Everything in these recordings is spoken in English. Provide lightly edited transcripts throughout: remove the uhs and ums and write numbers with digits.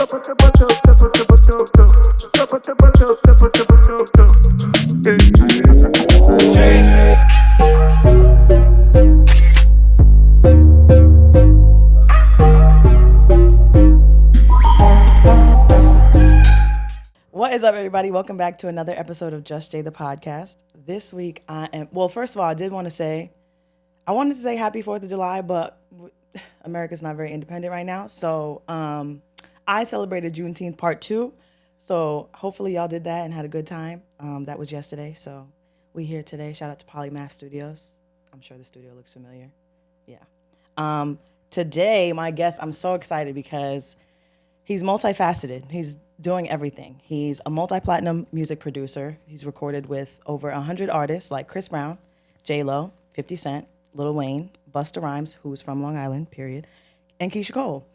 What is up, everybody? Welcome back to another episode of Just Jay the podcast. This week, first of all, I wanted to say happy 4th of July, but America's not very independent right now. So I celebrated Juneteenth part 2. So hopefully y'all did that and had a good time. That was yesterday. So we here today. Shout out to Polymath Studios. I'm sure the studio looks familiar. Yeah. Today, my guest, I'm so excited because he's multifaceted. He's doing everything. He's a multi-platinum music producer. He's recorded with over 100 artists like Chris Brown, J-Lo, 50 Cent, Lil Wayne, Busta Rhymes, who's from Long Island, period, and Keisha Cole.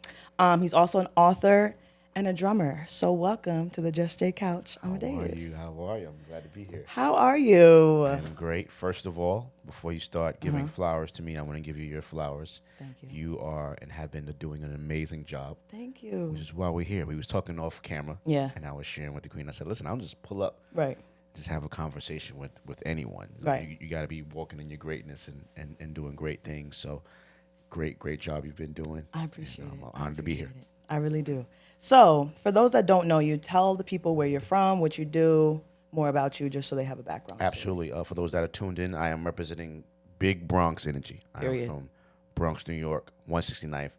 He's also an author and a drummer. So welcome to the Just Jay Couch, Amadeus. How are you? I'm glad to be here. How are you? I'm great. First of all, before you start giving flowers to me, I want to give you your flowers. Thank you. You are and have been doing an amazing job. Thank you. Which is why we're here. We was talking off camera. Yeah. And I was sharing with the queen. I said, listen, I'll just pull up. Right. Just have a conversation with anyone. Right. You got to be walking in your greatness and doing great things. So great job you've been doing. I appreciate it. I'm honored to be here. I really do. So, for those that don't know you, tell the people where you're from, what you do, more about you, just so they have a background. Absolutely. For those that are tuned in, I am representing Big Bronx Energy. I am from Bronx, New York, 169th,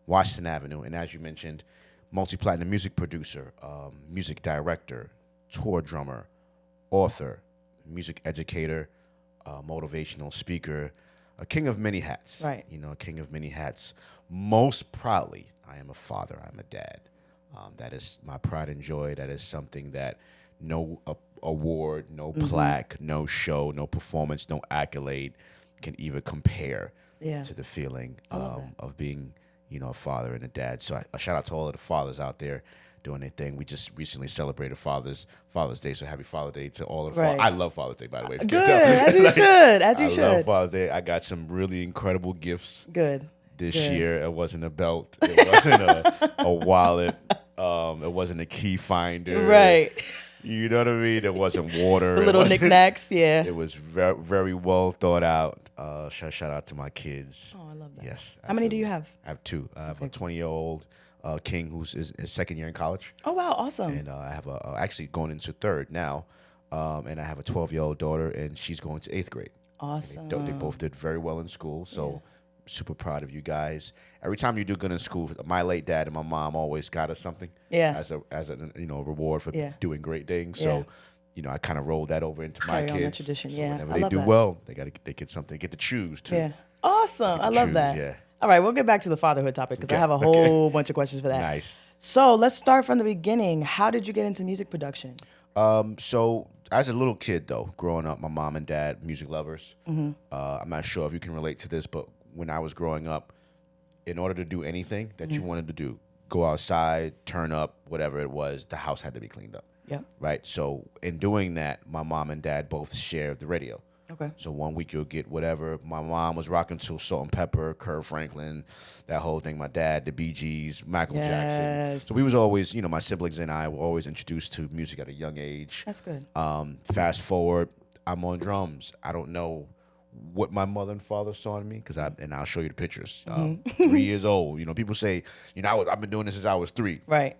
Washington Avenue. And as you mentioned, multi-platinum music producer, music director, tour drummer, author, music educator, motivational speaker, a king of many hats. Right. A king of many hats. Most proudly, I am a father. I'm a dad. That is my pride and joy. That is something that no award, no plaque, no show, no performance, no accolade can even compare to the feeling of being, a father and a dad. So a shout out to all of the fathers out there doing their thing. We just recently celebrated Father's Day, so happy Father's Day to all of the fathers. I love Father's Day, by the way. Good, as you should, as you should. I love Father's Day. I got some really incredible gifts. Good. This year, it wasn't a belt. It wasn't a wallet. It wasn't a key finder. Right. You know what I mean? It wasn't water. The little knickknacks, yeah. It was very, very well thought out. Shout out to my kids. Oh, I love that. Yes. How many do you have? I have 2. I have a 20-year-old King who's his second year in college. Oh, wow. Awesome. And I have actually going into 3rd now. And I have a 12-year-old daughter, and she's going to 8th grade. Awesome. They both did very well in school. So super proud of you guys. Every time you do good in school, my late dad and my mom always got us something as a reward for doing great things. So I kind of rolled that over into my kids. On that tradition. So whenever they do well, they get something, they get to choose too. Yeah. Awesome. I love that. Yeah. All right, we'll get back to the fatherhood topic because I have a whole bunch of questions for that. Nice. So let's start from the beginning. How did you get into music production? So as a little kid, though, growing up, my mom and dad, music lovers. I'm not sure if you can relate to this, but when I was growing up, in order to do anything that you wanted to do, go outside, turn up, whatever it was, the house had to be cleaned up. Yeah. Right? So in doing that, my mom and dad both shared the radio. Okay. So one week you'll get whatever. My mom was rocking to Salt and Pepper, Kirk Franklin, that whole thing. My dad, the Bee Gees, Michael Jackson. So we was always, my siblings and I were always introduced to music at a young age. That's good. Fast forward, I'm on drums. I don't know what my mother and father saw in me, and I'll show you the pictures. 3 years old. People say, I've been doing this since I was 3. Right.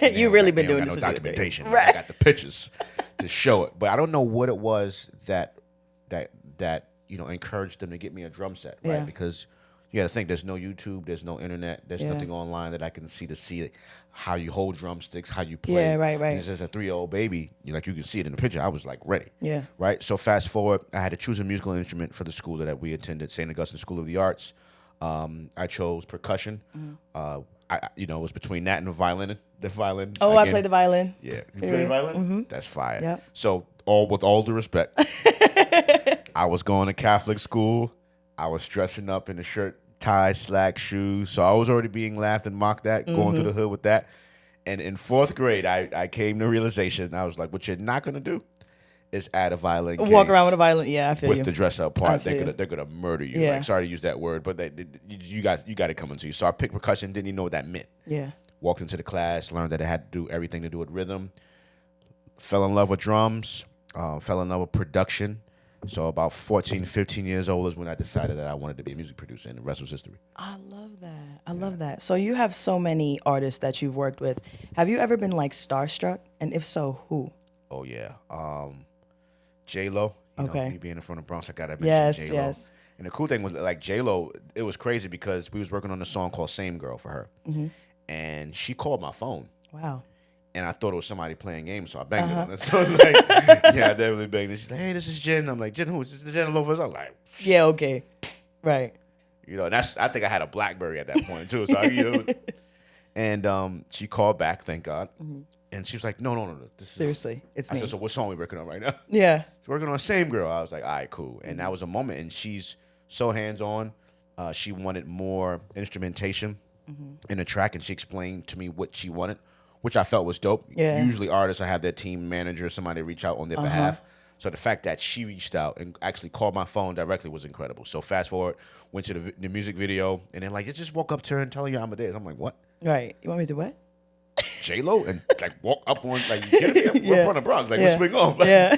You really been doing this since documentation. Right. I got the pictures to show it, but I don't know what it was that encouraged them to get me a drum set, right? Yeah. Because you got to think, there's no YouTube, there's no internet, there's nothing online that I can see how you hold drumsticks, how you play. Yeah, right. And as a 3-year-old baby, you can see it in the picture. I was like ready. Yeah. Right. So fast forward, I had to choose a musical instrument for the school that we attended, St. Augustine School of the Arts. I chose percussion. It was between that and the violin. Oh, I played the violin. Yeah, you play the violin? Mm-hmm. That's fire. Yep. So, with all due respect, I was going to Catholic school. I was dressing up in a shirt, tie, slack shoes. So I was already being laughed and mocked at, going to the hood with that. And in 4th grade, I came to realization. I was like, what you're not going to do is add a violin case. Walk around with a violin. Yeah, I feel with you. the dress up I part, feel they're gonna murder you. Yeah. Like, sorry to use that word, but you got it coming to you. So I picked percussion, didn't even know what that meant. Yeah. Walked into the class, learned that it had to do everything to do with rhythm. Fell in love with drums. Fell in love with production. So about 14, 15 years old is when I decided that I wanted to be a music producer, and the rest was history. I love that. I love that. So you have so many artists that you've worked with. Have you ever been like starstruck? And if so, who? Oh yeah, J-Lo. You know, Okay. me being from the Bronx, I gotta mention Yes, J-Lo. yes. And the cool thing was, like, J-Lo, it was crazy because we was working on a song called Same Girl for her. Mm-hmm. And she called my phone. Wow. And I thought it was somebody playing games, so I banged it on it. So I was like, yeah, I definitely banged it. She's like, hey, this is Jen. I'm like, Jen who? Is this Jen Loafers? I'm like, Yeah, okay. Right. you know, I think I had a BlackBerry at that point too. So and she called back, thank God. Mm-hmm. And she was like, no. Seriously, it's I me. said, so what song we working on right now? Yeah. She's working on Same Girl. I was like, all right, cool. And that was a moment. And she's so hands-on. She wanted more instrumentation in the track, and she explained to me what she wanted, which I felt was dope. Yeah. Usually artists, I have their team manager, somebody reach out on their behalf. So the fact that she reached out and actually called my phone directly was incredible. So fast forward, went to the music video, and then like, it just walk up to her and tell her you're Amadeus. I'm like, what? Right. You want me to what? J-Lo? And like walk up on, like, you kidding me? We're from the Bronx. Like, we swing off. Like, Yeah.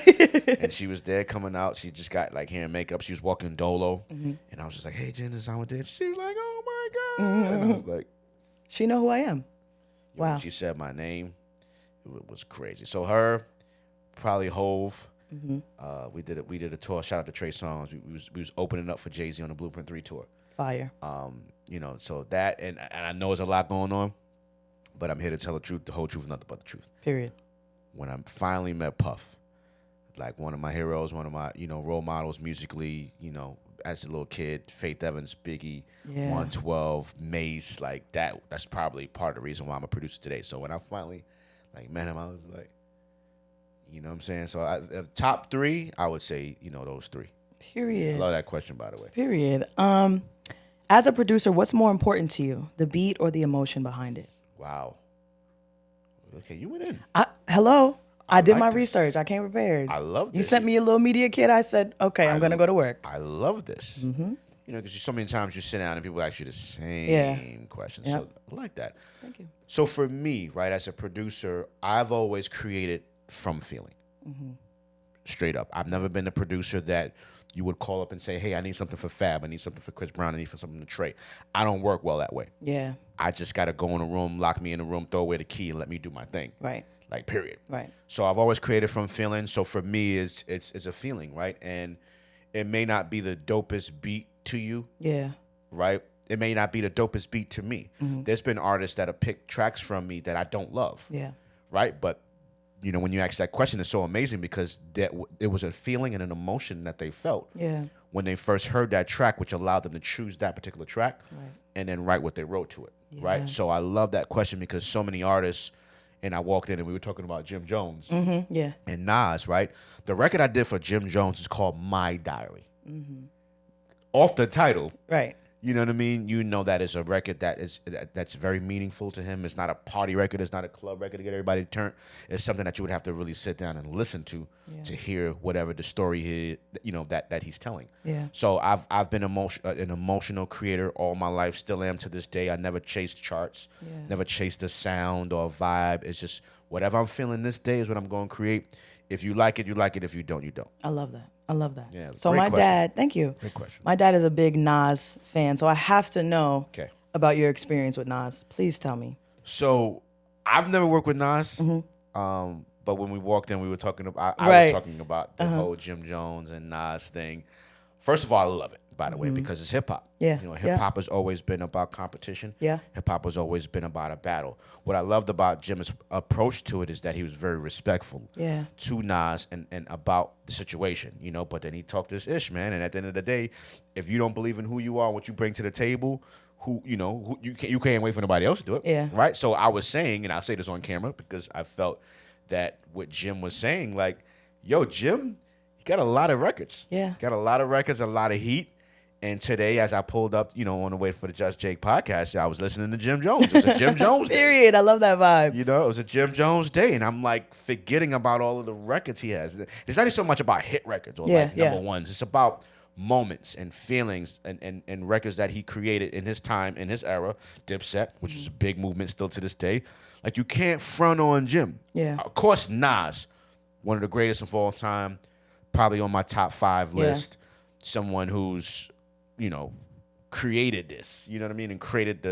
and she was there coming out. She just got like hair and makeup. She was walking dolo. And I was just like, hey, Jen, this is Amadeus. She was like, oh my God. And I was like, She know who I am. Wow. when she said my name, it was crazy. So her, probably Hove. We did a tour. Shout out to Trey Songz. We was opening up for Jay-Z on the Blueprint 3 tour. Fire. You know, so that, and I know there's a lot going on, but I'm here to tell the truth, the whole truth, nothing but the truth. Period. When I finally met Puff, like one of my heroes, one of my, you know, role models musically, you know, as a little kid, Faith Evans, Biggie, 112, Mace, like that's probably part of the reason why I'm a producer today. So when I finally like met him, I was like, you know what I'm saying? So top three, I would say, you know, those three. Period. I love that question, by the way. Period. As a producer, what's more important to you, the beat or the emotion behind it? Wow. Okay, you went in. Hello. I did like my this. research. I came prepared. I love this. You sent me a little media kit. I said, okay, I'm going to go to work. I love this. You know, because so many times you sit down and people ask you the same questions. Yep. So I like that. Thank you. So for me, right, as a producer, I've always created from feeling. Straight up. I've never been a producer that you would call up and say, hey, I need something for Fab. I need something for Chris Brown. I need something to Trey. I don't work well that way. Yeah. I just got to go in a room, lock me in a room, throw away the key, and let me do my thing. Right. Like, period. Right. So I've always created from feeling. So for me, it's a feeling, right? And it may not be the dopest beat to you, Yeah. right? It may not be the dopest beat to me. There's been artists that have picked tracks from me that I don't love, Yeah. right? But, you know, when you ask that question, it's so amazing because it was a feeling and an emotion that they felt Yeah. when they first heard that track, which allowed them to choose that particular track and then write what they wrote to it, right? So I love that question because so many artists, and I walked in and we were talking about Jim Jones Yeah. and Nas, right? The record I did for Jim Jones is called My Diary. Off the title, Right. you know what I mean? You know that is a record that's very meaningful to him. It's not a party record. It's not a club record to get everybody turned. It's something that you would have to really sit down and listen to hear whatever the story is, you know, that he's telling. Yeah. So I've been an emotional creator all my life. Still am to this day. I never chased charts. Never chased a sound or a vibe. It's just whatever I'm feeling this day is what I'm going to create. If you like it, you like it. If you don't, you don't. I love that. I love that. Yeah, So great my question. dad, thank you. Great question. My dad is a big Nas fan, so I have to know Okay. about your experience with Nas. Please tell me. So I've never worked with Nas. But when we walked in, we were talking about. I Right. was talking about the whole Jim Jones and Nas thing. First of all, I love it, by the way, because it's hip hop. Yeah, You know, yeah. hip hop has always been about competition. Yeah. Hip hop has always been about a battle. What I loved about Jim's approach to it is that he was very respectful Yeah. to Nas and about the situation, you know. But then he talked this ish, man. And at the end of the day, if you don't believe in who you are, what you bring to the table, you can't wait for nobody else to do it. Yeah. Right. So I was saying, and I'll say this on camera because I felt that what Jim was saying, like, yo, Jim, he got a lot of records. Yeah. Got a lot of records, a lot of heat. And today, as I pulled up, on the way for the Just Jake podcast, I was listening to Jim Jones. It was a Jim Jones day. Period. I love that vibe. It was a Jim Jones day, and I'm like forgetting about all of the records he has. It's not even so much about hit records or like number ones. It's about moments and feelings and records that he created in his time, in his era. Dipset, which is a big movement still to this day. Like, you can't front on Jim. Yeah. Of course, Nas, one of the greatest of all time, probably on my top 5 list. Someone who's created this, you know what I mean, and created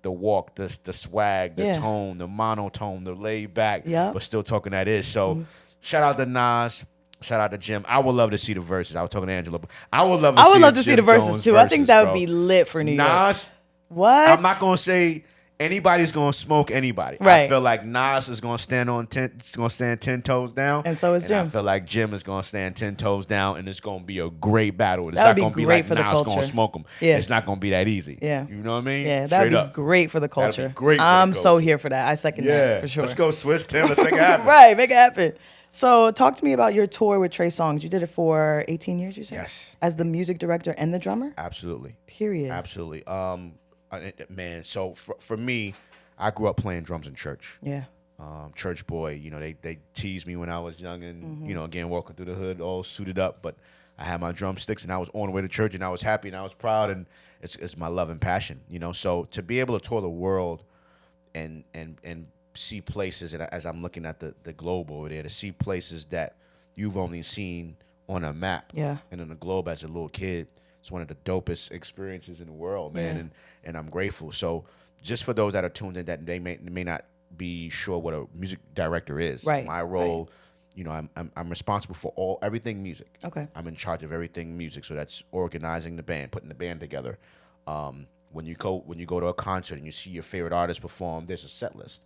the walk, the swag, the tone, the monotone, the laid back, but still talking that is. So shout out to Nas, shout out to Jim. I would love to see the verses. I was talking to Angela, but I would love to see the verses too. I think that would be lit for New York. Nas, what? I'm not gonna say anybody's gonna smoke anybody. Right. I feel like Nas is gonna stand 10 toes down, and so is Jim. I feel like Jim is gonna stand 10 toes down, and it's gonna be a great battle. It's that not would gonna be be great like for the Nas culture. gonna smoke him. Yeah. It's not gonna be that easy. Yeah. You know what I mean? Yeah, that would be great for the culture. That'd be great for I'm the so culture. here for that. I second that for sure. Let's go switch, Tim. Let's make it happen. Right, make it happen. So talk to me about your tour with Trey Songz. You did it for 18 years, you said? Yes. As the music director and the drummer? Absolutely. Period. Absolutely. Man, so for me, I grew up playing drums in church. Yeah. Church boy, they teased me when I was young and, again, walking through the hood all suited up, but I had my drumsticks and I was on the way to church and I was happy and I was proud, and it's my love and passion, so to be able to tour the world and see places, and as I'm looking at the globe over there, to see places that you've only seen on a map and on the globe as a little kid, it's one of the dopest experiences in the world, man, and I'm grateful. So just for those that are tuned in that they may not be sure what a music director is. Right. My role, I'm responsible for everything music. Okay. I'm in charge of everything music. So that's organizing the band, putting the band together. When you go to a concert and you see your favorite artist perform, there's a set list.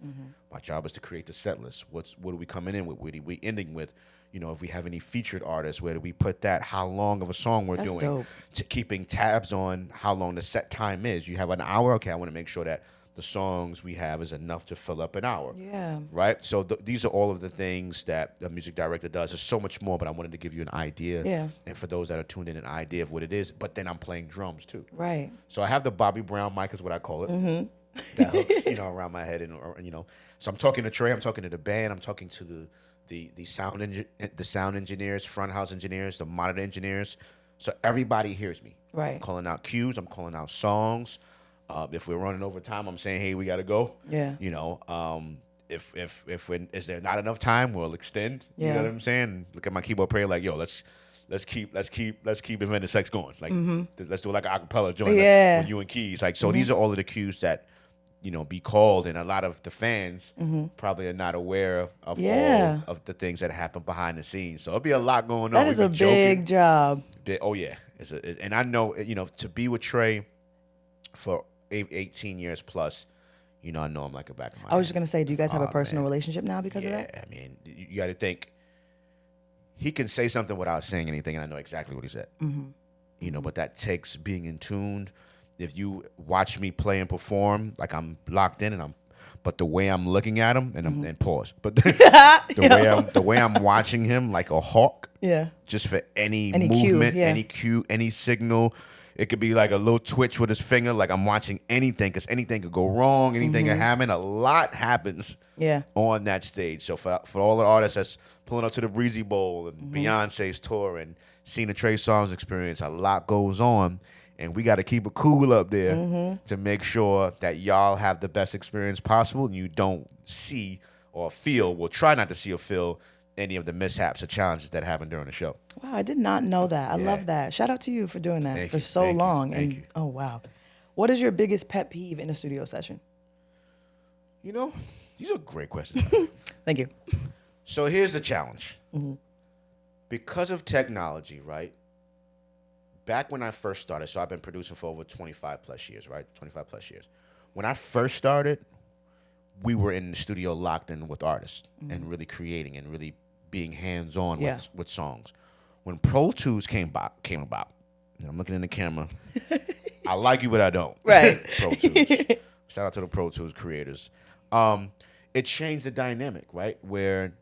My job is to create the set list. What are we coming in with? What are we ending with? If we have any featured artists, where do we put that? How long of a song we're doing? Dope. Keeping tabs on how long the set time is. You have an hour. Okay, I want to make sure that the songs we have is enough to fill up an hour. Yeah. Right? So these are all of the things that a music director does. There's so much more, but I wanted to give you an idea. Yeah. And for those that are tuned in, an idea of what it is. But then I'm playing drums too. Right. So I have the Bobby Brown mic is what I call it. That hooks, around my head, and So I'm talking to Trey. I'm talking to the band. I'm talking to the sound engineers, front house engineers, the monitor engineers. So everybody hears me. Right. I'm calling out cues. I'm calling out songs. If we're running over time, I'm saying, hey, we got to go. Yeah. If is there not enough time, we'll extend. Yeah. You know what I'm saying? Look at my keyboard player, like, yo, let's keep inventing sex going. Like, let's do like an acapella joint. Yeah. Like, with you and keys. Like, so these are all of the cues that, be called, and a lot of the fans probably are not aware of all of the things that happen behind the scenes. So it'll be a lot going on. That is a big job. Oh yeah, and I know, to be with Trey for 18 years plus, I know I'm like a back of my I was hand. just gonna say, do you guys have a personal relationship now because of that? Yeah, I mean, you got to think. He can say something without saying anything, and I know exactly what he said. But that takes being in tune. If you watch me play and perform, like I'm locked in, but the way I'm looking at him, and pause, but the way I'm watching him like a hawk, just for any movement, cue, any cue, any signal. It could be like a little twitch with his finger, like I'm watching anything, because anything could go wrong, anything could happen. A lot happens on that stage. So for all the artists that's pulling up to the Breezy Bowl and Beyonce's tour and seeing the Trey Songz experience, a lot goes on. And we got to keep it cool up there to make sure that y'all have the best experience possible, and you don't see or feel, try not to see or feel any of the mishaps or challenges that happen during the show. Wow, I did not know that. I love that. Shout out to you for doing that for so long. Thank you. Oh, wow. What is your biggest pet peeve in a studio session? These are great questions. Thank you. So here's the challenge. Because of technology, right? Back when I first started, so I've been producing for over 25 plus years, right? 25 plus years. When I first started, we were in the studio locked in with artists and really creating and really being hands-on with songs. When Pro Tools came about, and I'm looking in the camera, I like you, but I don't. Right. Pro Tools. Shout out to the Pro Tools creators. It changed the dynamic, right? Where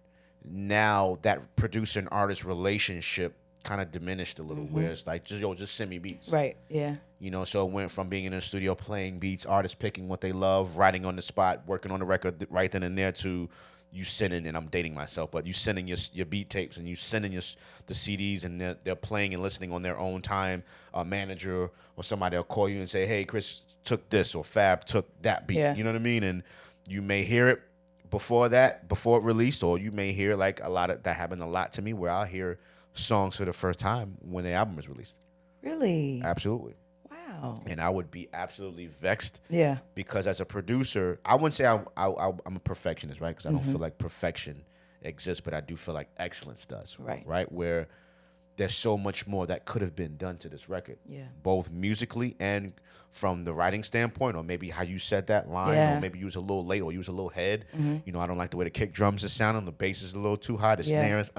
now that producer and artist relationship kind of diminished a little, where it's like, just send me beats. Right. Yeah. You know, so it went from being in the studio playing beats, artists picking what they love, writing on the spot, working on the record right then and there, to you sending, and I'm dating myself, but you sending your beat tapes, and you sending the CDs, and they're playing and listening on their own time. A manager or somebody will call you and say, hey, Chris took this, or Fab took that beat. Yeah. You know what I mean? And you may hear it before it released, or you may hear, like, that happened a lot to me, where I'll hear songs for the first time when the album is released. Really? Absolutely. Wow. And I would be absolutely vexed. Yeah. Because as a producer, I wouldn't say I'm a perfectionist, right? Because I don't feel like perfection exists, but I do feel like excellence does. Right. Right? Where there's so much more that could have been done to this record. Yeah. Both musically and from the writing standpoint, or maybe how you said that line, Yeah. or maybe you was a little late, or you was a little head. You know, I don't like the way the kick drums is sounding. The bass is a little too high. The snares.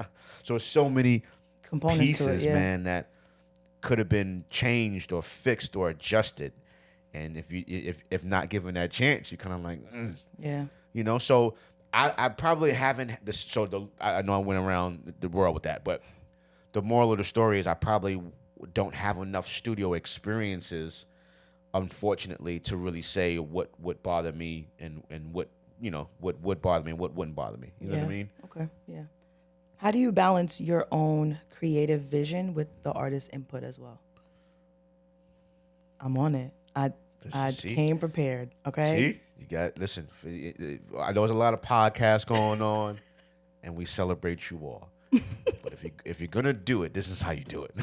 So it's so many Components pieces, to it, yeah. man, that could have been changed or fixed or adjusted. And if not given that chance, you kind of like, Yeah. you know. So I probably haven't this. So I know I went around the world with that, but the moral of the story is I probably don't have enough studio experiences, unfortunately, to really say what would bother me and what, you know, what would bother me and what wouldn't bother me. You know what I mean? Okay. Yeah. How do you balance your own creative vision with the artist's input as well? I'm on it. I came prepared. Okay. See, you got, listen. I know there's a lot of podcasts going on, and we celebrate you all. But if you're gonna do it, this is how you do it.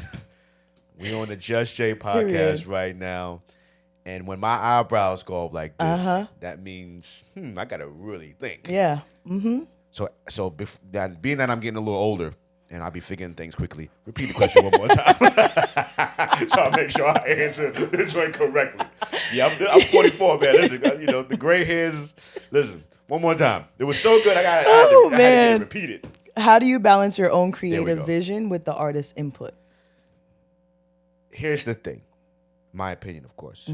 We on the Just Jay podcast Period. right now, and when my eyebrows go up like this, that means I gotta really think. Yeah. Mm-hmm. So being that I'm getting a little older, and I'll be figuring things quickly, repeat the question one more time, so I'll make sure I answer this one correctly. Yeah, I'm 44, man. Listen, you know, the gray hairs. Listen, one more time. It was so good. I had to get it repeated. How do you balance your own There creative we go. vision with the artist's input? Here's the thing. My opinion, of course.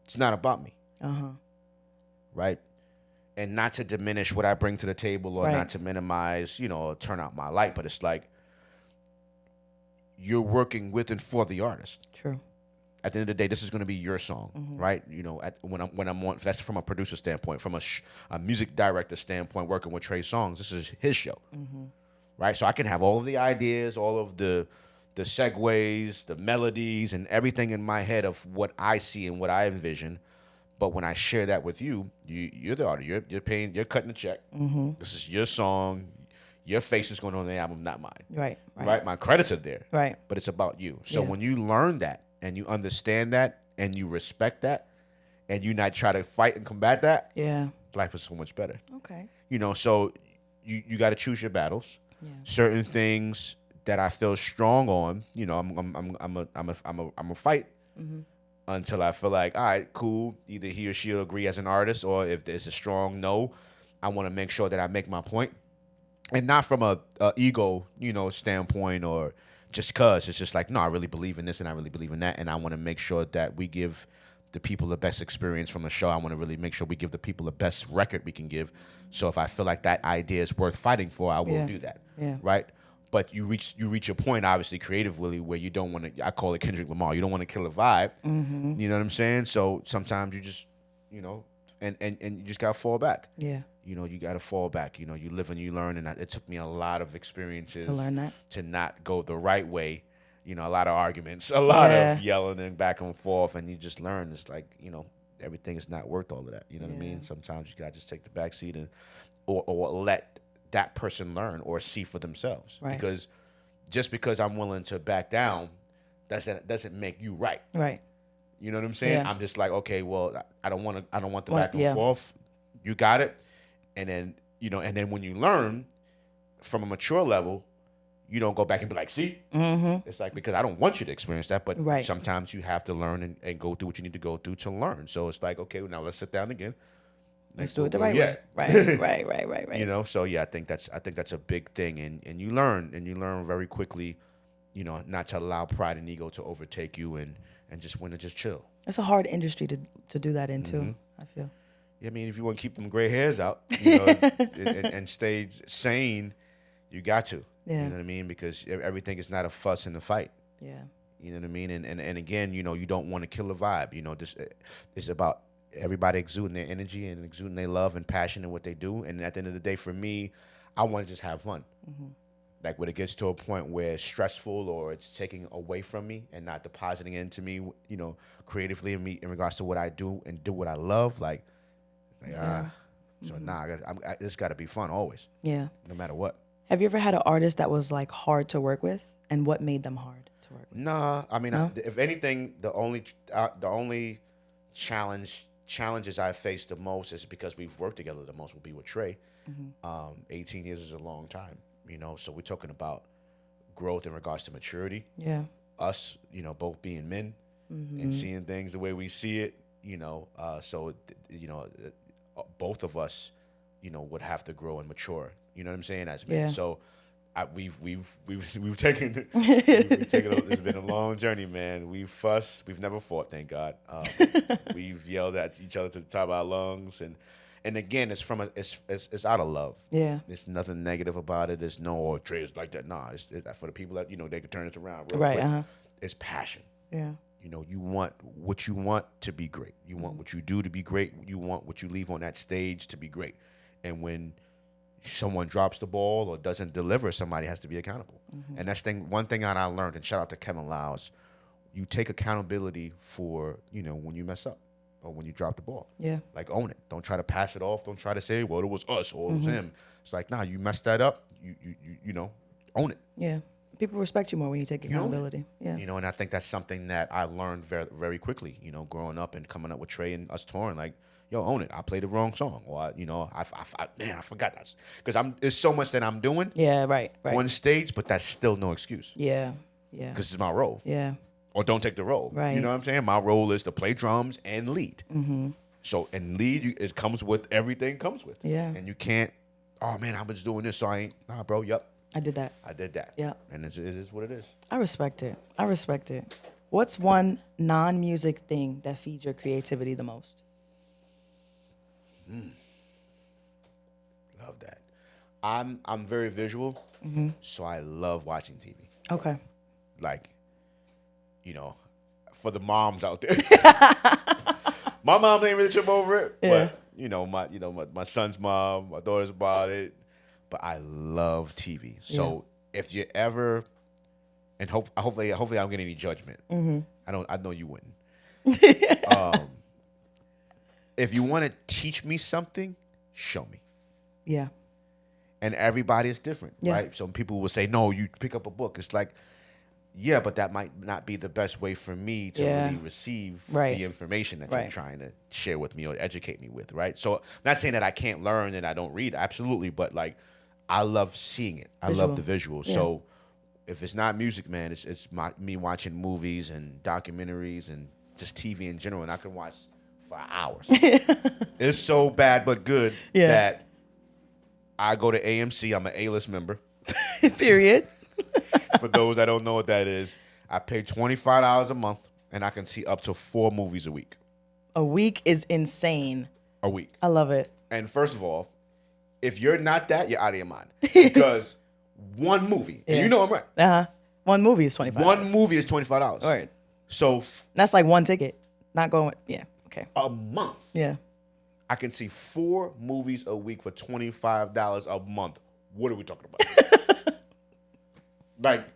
It's not about me. Right? And not to diminish what I bring to the table, or Right. not to minimize, you know, or turn out my light, but it's like you're working with and for the artist. True. At the end of the day, this is going to be your song, right? You know, when I'm on, that's from a producer standpoint, from a music director standpoint, working with Trey Songz, this is his show, right? So I can have all of the ideas, all of the segues, the melodies, and everything in my head of what I see and what I envision. But when I share that with you, you're the artist. You're cutting the check. This is your song. Your face is going on the album, not mine. Right. My credits are there. Right. But it's about you. So Yeah. when you learn that and you understand that and you respect that and you not try to fight and combat that, Yeah. life is so much better. Okay. You know, so you got to choose your battles. Yeah. Certain things that I feel strong on, you know, I'm a fight until I feel like, all right, cool. Either he or she'll agree as an artist, or if there's a strong no, I want to make sure that I make my point, and not from a ego, you know, standpoint, or just cause. It's just like, no, I really believe in this and I really believe in that, and I want to make sure that we give the people the best experience from the show. I want to really make sure we give the people the best record we can give. So if I feel like that idea is worth fighting for, I will do that. Yeah. Right? But you reach a point, obviously, creatively, where you don't want to, I call it Kendrick Lamar, you don't want to kill a vibe. You know what I'm saying? So sometimes you just, you know, and you just got to fall back. Yeah. You know, you got to fall back. You know, you live and you learn. And it took me a lot of experiences To learn that. to not go the right way. You know, a lot of arguments, a lot of yelling and back and forth. And you just learn. It's like, you know, everything is not worth all of that. You know what I mean? Sometimes you got to just take the back seat and, or let that person learn or see for themselves. Right. Because just because I'm willing to back down doesn't make you right. Right. You know what I'm saying? Yeah. I'm just like, okay, well, I don't want the back and forth. You got it. And then, you know, and then when you learn from a mature level, you don't go back and be like, see? It's like, because I don't want you to experience that, but sometimes you have to learn and go through what you need to go through to learn. So it's like, okay, well, now let's sit down again. Let's do it the right way. Right. You know, so yeah, I think that's a big thing, and you learn very quickly, you know, not to allow pride and ego to overtake you, and just want to just chill. It's a hard industry to do that in too, I feel. Yeah, I mean, if you want to keep them gray hairs out, you know, and stay sane, you got to. Yeah. You know what I mean? Because everything is not a fuss and a fight. Yeah. You know what I mean? And again, you know, you don't want to kill the vibe. You know, this it's about everybody exuding their energy and exuding their love and passion in what they do. And at the end of the day, for me, I want to just have fun. Like when it gets to a point where it's stressful or it's taking away from me and not depositing into me, you know, creatively in regards to what I do and do what I love, like so it's got to be fun always. Yeah. No matter what. Have you ever had an artist that was like hard to work with, and what made them hard to work with? Nah, I mean, No? if anything, the only challenges I faced the most is because we've worked together the most will be with Drai. 18 years is a long time, you know. So we're talking about growth in regards to maturity. Yeah. Us, you know, both being men and seeing things the way we see it, you know. Both of us, you know, would have to grow and mature. You know what I'm saying? As men. Yeah. So we've taken it's been a long journey, man. We've fussed. We've never fought, thank God. We've yelled at each other to the top of our lungs, and again, it's out of love. Yeah. There's nothing negative about it. There's no Drai is like that. Nah, it's for the people that, you know, they can turn it around real Right. quick. It's passion. Yeah. You know, you want what you want to be great. You want what you do to be great. You want what you leave on that stage to be great. And when someone drops the ball or doesn't deliver, somebody has to be accountable. And that's one thing that I learned, and shout out to Kevin Lyles, you take accountability for, you know, when you mess up or when you drop the ball. Yeah. Like, own it. Don't try to pass it off. Don't try to say, well, it was us or it was him. It's like, nah, you messed that up. You know, own it. Yeah. People respect you more when you take accountability. Yeah. You know, and I think that's something that I learned very, very quickly, you know, growing up and coming up with Drai and us touring, like, yo, own it. I played the wrong song. Or, I forgot that. Because there's so much that I'm doing Yeah. Right. on stage, but that's still no excuse. Yeah. Yeah. Because it's my role. Yeah. Or don't take the role. Right. You know what I'm saying? My role is to play drums and lead. So, and lead, it comes with everything comes with. Yeah. And you can't, oh, man, I was doing this, so nah, bro, yep. I did that. I did that. Yeah. And it is what it is. I respect it. What's one non-music thing that feeds your creativity the most? Love that. I'm very visual, so I love watching TV. Okay. Like, you know, for the moms out there. My mom ain't really trip over it, but my son's mom, my daughter's about it. But I love TV. So if you ever, and hopefully I don't get any judgment. I know you wouldn't. If you want to teach me something, show me. Yeah. And everybody is different, Yeah. right? Some people will say, no, you pick up a book. It's like, yeah, but that might not be the best way for me to really receive the information that you're trying to share with me or educate me with, right? So I'm not saying that I can't learn and I don't read, absolutely, but like I love seeing it. I love the visuals. Yeah. So if it's not music, man, it's me watching movies and documentaries and just TV in general, and I can watch for hours. It's so bad but good that I go to AMC. I'm an A-list member. Period. For those that don't know what that is, I pay $25 a month, and I can see up to 4 movies a week. A week is insane. A week. I love it. And first of all, if you're not that, you're out of your mind. Because one movie, and you know I'm right. One movie is $25. One movie is $25. Right. So that's like one ticket. Not going. Yeah. Okay. A month. Yeah. I can see 4 movies a week for $25 a month. What are we talking about? Like,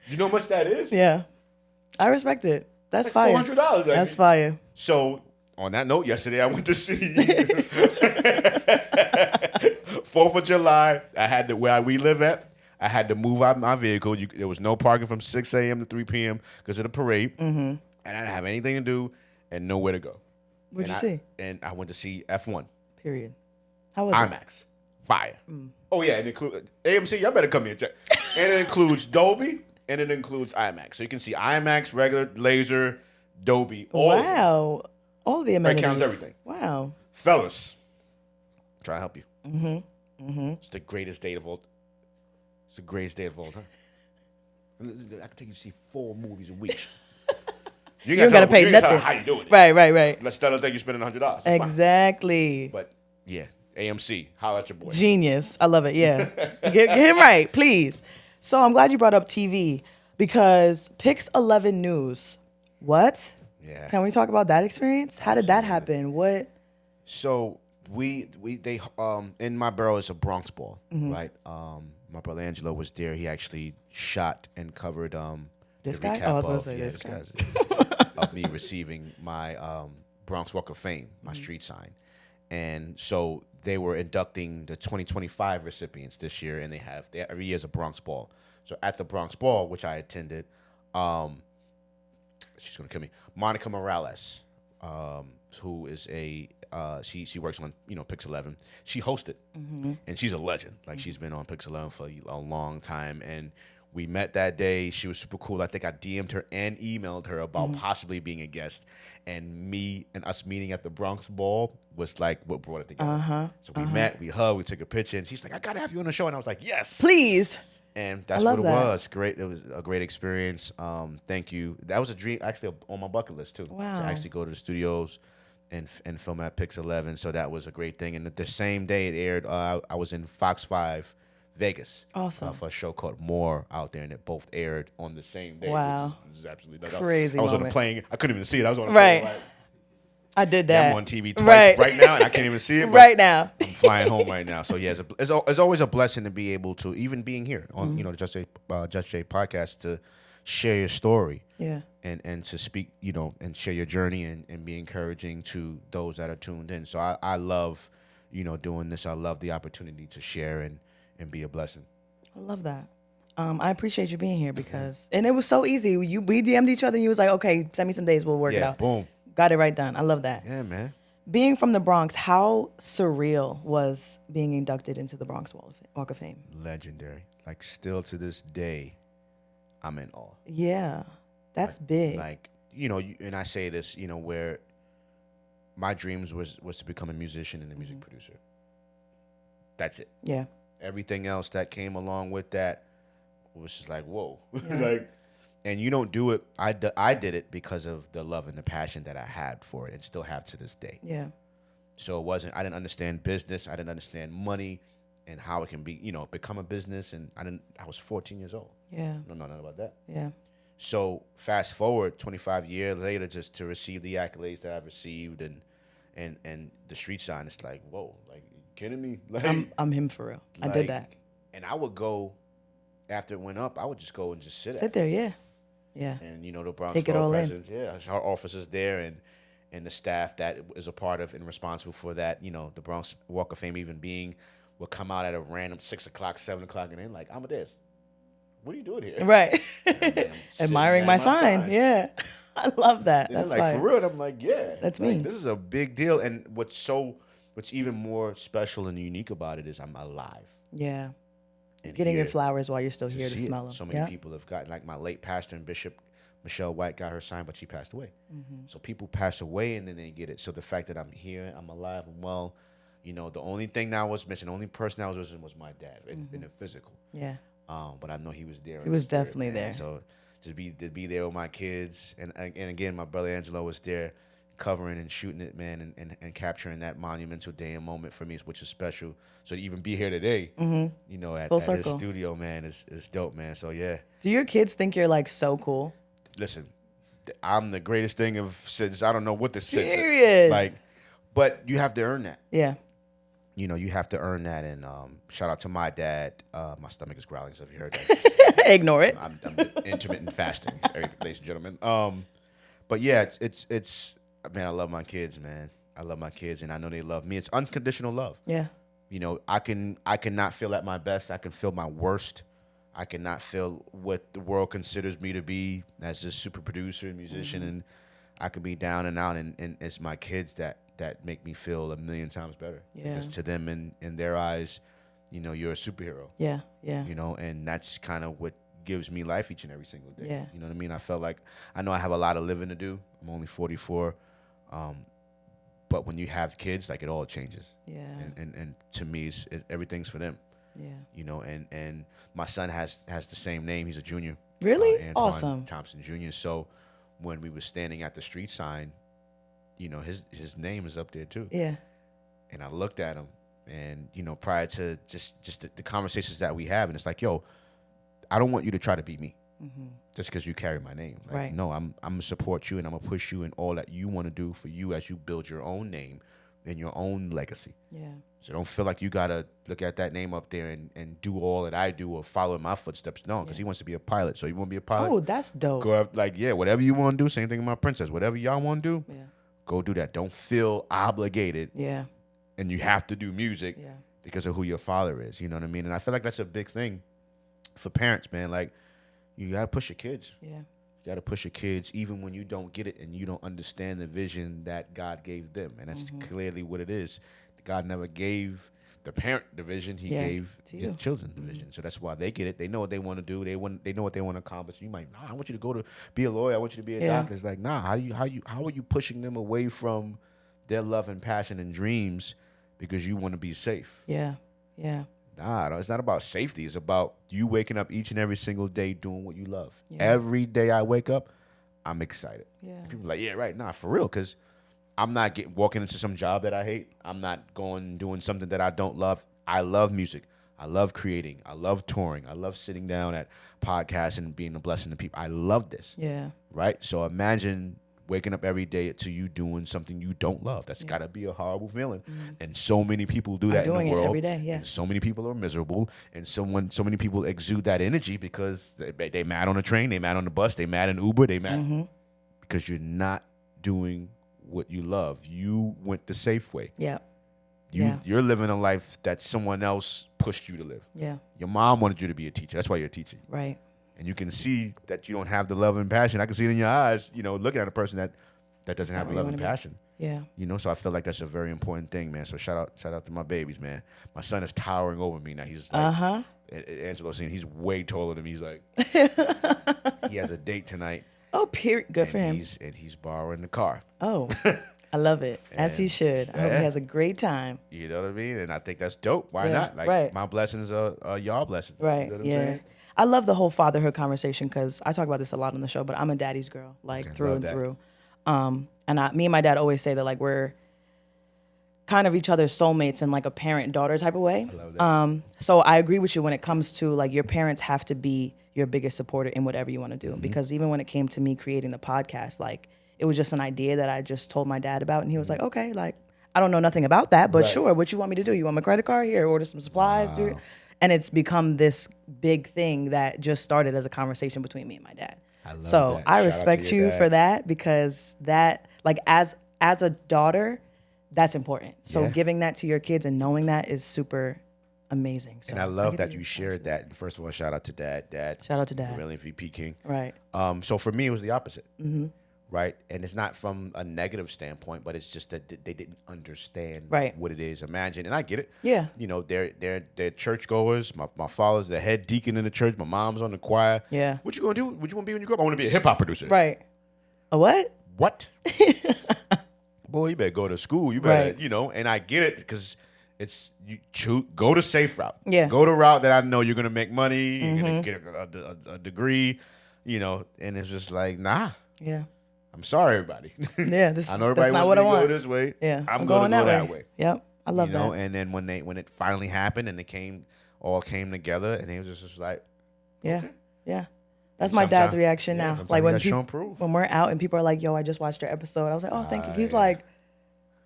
you know how much that is? Yeah. I respect it. That's like fire. $400. That's fire. So, on that note, yesterday I went to see 4th of July. I had to, where we live at, I had to move out my vehicle. There was no parking from 6 a.m. to 3 p.m. because of the parade. And I didn't have anything to do and nowhere to go. What'd you see? And I went to see F1. Period. How was IMAX. Fire. Oh, yeah. It includes AMC. Y'all better come here and check. And it includes Dolby and it includes IMAX. So you can see IMAX, regular, laser, Dolby. Wow. All the amenities. That counts everything. Wow. Fellas, I'm trying to help you. It's the greatest date of all. It's the greatest day of all time. I can take you to see 4 movies a week. You ain't got to pay nothing. How you doing it. Right. Let's still think you're spending $100. It's exactly. fine. But yeah, AMC, holla at your boy. Genius. I love it. Yeah. Get him right, please. So I'm glad you brought up TV because Pix 11 News. What? Yeah. Can we talk about that experience? How did that happen? What? So they in my borough is a Bronx ball, right? My brother Angelo was there. He actually shot and covered This the guy? recap Oh, I was about to of say this guy. of me receiving my Bronx Walk of Fame, my street sign. And so they were inducting the 2025 recipients this year, and they every year is a Bronx Ball. So at the Bronx Ball, which I attended, she's gonna kill me, Monica Morales, who is she works on Pix 11. She hosted, and she's a legend. Like she's been on Pix 11 for a long time, and we met that day. She was super cool. I think I DM'd her and emailed her about possibly being a guest. And us meeting at the Bronx Ball was like what brought it together. So we met, we hugged, we took a picture, and she's like, "I gotta have you on the show." And I was like, "Yes, Please." And that's what it was. Great. It was a great experience. Thank you. That was a dream, actually, on my bucket list too. Wow. To actually go to the studios and film at Pix 11. So that was a great thing. And the same day it aired, I was in Fox 5 Vegas. Awesome. For a show called More out there, and it both aired on the same day. Wow. Which is absolutely crazy. I was moment. on a plane. I couldn't even see it. I was on a right. plane. Like, I did that. I'm on TV twice right now, and I can't even see it. But right now. I'm flying home right now. So yeah, it's always a blessing to be able to, even being here on the Just Jay podcast, to share your story. Yeah. And to speak, and share your journey and be encouraging to those that are tuned in. So I love, doing this. I love the opportunity to share and be a blessing. I love that. I appreciate you being here and it was so easy. We DM'd each other and you was like, okay, send me some days. We'll work it out. Boom. Got it right done. I love that. Yeah, man. Being from the Bronx, how surreal was being inducted into the Bronx Walk of Fame? Legendary. Like still to this day, I'm in awe. Yeah, that's big. Like, and I say this, where my dreams was to become a musician and a music producer. That's it. Yeah. Everything else that came along with that was just like, whoa. Yeah. And you don't do it. I did it because of the love and the passion that I had for it and still have to this day. Yeah. So I didn't understand business. I didn't understand money and how it can be, become a business. And I was 14 years old. Yeah. I don't know nothing about that. Yeah. So fast forward 25 years later, just to receive the accolades that I've received and the street sign, it's like, whoa, like, you kidding me? Like, I'm him for real. I did that. And I would go, after it went up, I would just go and just sit there, yeah. Yeah. And, the Bronx Take it all in. Yeah, our officers there and the staff that is a part of and responsible for that, the Bronx Walk of Fame even being, will come out at a random 6 o'clock, 7 o'clock, and then like, Amadeus, what are you doing here? Right. Admiring my sign. Yeah. I love that. And that's like, fine. for real, I'm like, yeah. That's like, me. This is a big deal. And what's even more special and unique about it is I'm alive. Yeah. And getting your flowers while you're still here to smell them. So many people have gotten, like my late pastor and Bishop Michelle White got her sign, but she passed away. So people pass away and then they get it. So the fact that I'm here, I'm alive, I'm well, the only thing that I was missing, the only person I was missing was my dad in the physical. Yeah. But I know he was there. He was definitely there. So to be there with my kids, and again, my brother Angelo was there, covering and shooting it, man, and capturing that monumental day and moment for me, which is special. So to even be here today, at his studio, man, is dope, man. So yeah. Do your kids think you're like so cool? Listen, I'm the greatest thing since I don't know what the since. Period. Like, but you have to earn that. Yeah. You have to earn that. And shout out to my dad. My stomach is growling, so if you heard that, ignore it. I'm intermittent fasting, ladies and gentlemen. But yeah, it's man, I love my kids, man. I love my kids, and I know they love me. It's unconditional love. Yeah. I cannot feel at my best. I can feel my worst. I cannot feel what the world considers me to be as a super producer and musician, and I can be down and out, and it's my kids that make me feel a million times better. Yeah. Because to them, in their eyes, you're a superhero. Yeah, yeah. And that's kind of what gives me life each and every single day. Yeah. You know what I mean? I felt like I know I have a lot of living to do. I'm only 44. But when you have kids, like, it all changes. Yeah. And to me, everything's for them. Yeah. And my son has the same name. He's a junior. Really? Antoine Awesome. Thompson Jr. So when we were standing at the street sign, his name is up there too. Yeah. And I looked at him And, prior to just the conversations that we have, and it's like, yo, I don't want you to try to be me just because you carry my name. Like, Right. no, I'm going to support you, and I'm going to push you in all that you want to do for you as you build your own name and your own legacy. Yeah. So don't feel like you got to look at that name up there and do all that I do or follow in my footsteps. No, because he wants to be a pilot. So you want to be a pilot? Oh, that's dope. Go after, whatever you want to do. Same thing with my princess. Whatever y'all want to do, Yeah. go do that. Don't feel obligated. Yeah. And you have to do music Yeah. because of who your father is. You know what I mean? And I feel like that's a big thing for parents, man. Like, you got to push your kids. Yeah. You got to push your kids even when you don't get it and you don't understand the vision that God gave them. And that's clearly what it is. God never gave the parent the vision. He gave the children the vision. So that's why they get it. They know what they want to do. They know what they want to accomplish. You might, I want you to go to be a lawyer. I want you to be a doctor. It's like, nah, how are you pushing them away from their love and passion and dreams because you want to be safe? Yeah. Yeah. Nah, no, it's not about safety. It's about you waking up each and every single day doing what you love. Yeah. Every day I wake up, I'm excited. Yeah. And people are like, yeah, right. Nah, for real, because I'm not walking into some job that I hate. I'm not doing something that I don't love. I love music. I love creating. I love touring. I love sitting down at podcasts and being a blessing to people. I love this. Yeah. Right? So imagine waking up every day to you doing something you don't love. That's got to be a horrible feeling. And so many people do that in the world. Every day, yeah. And so many people are miserable. And so many people exude that energy because they mad on the train, they mad on the bus, they mad in Uber, they mad because you're not doing what you love. You went the safe way. Yeah. You're living a life that someone else pushed you to live. Yeah. Your mom wanted you to be a teacher. That's why you're a teacher. Right. And you can see that you don't have the love and passion. I can see it in your eyes, looking at a person that doesn't have the love and passion. Yeah. So I feel like that's a very important thing, man. So shout out to my babies, man. My son is towering over me now. He's like, Angelo's saying he's way taller than me. He's like, he has a date tonight. Oh, period. Good for him. He's borrowing the car. Oh, I love it. As he should. I hope he has a great time. You know what I mean? And I think that's dope. Why not? Like, right. my blessings are y'all blessings. Right. You know what yeah. I'm saying? I love the whole fatherhood conversation because I talk about this a lot on the show, but I'm a daddy's girl, through and through. And me and my dad always say that we're kind of each other's soulmates in a parent-daughter type of way. I love that. So I agree with you when it comes to your parents have to be your biggest supporter in whatever you want to do. Because even when it came to me creating the podcast, it was just an idea that I just told my dad about, and he was like, okay, I don't know nothing about that, but sure, what you want me to do? You want my credit card? Here, order some supplies, dude. And it's become this big thing that just started as a conversation between me and my dad. I love so that. I Shout respect out to your you dad. for that because that, as a daughter, that's important. So giving that to your kids and knowing that is super amazing. So And I love that you shared that. And first of all, shout out to Dad. Shout out to Dad. Real MVP King. Right. So for me, it was the opposite. Right. And it's not from a negative standpoint, but it's just that they didn't understand what it is. Imagine, and I get it. Yeah. They're churchgoers. My father's the head deacon in the church. My mom's on the choir. Yeah. What you gonna do? What you want to be when you grow up? I want to be a hip hop producer. Right. A what? What? Boy, you better go to school. You better, and I get it because it's go the safe route. Yeah. Go the route that I know you're gonna make money. You're gonna get a degree. And it's just like, nah. Yeah. I'm sorry, everybody. Yeah, I know everybody that's not wants what me I to want. go this way. Yeah, I'm going to go that way. Yep, I love that. And then when it finally happened and all came together, and they was just like, yeah, okay. yeah. That's my dad's reaction now. Like when we're out and people are like, "Yo, I just watched your episode." I was like, "Oh, thank you." He's like,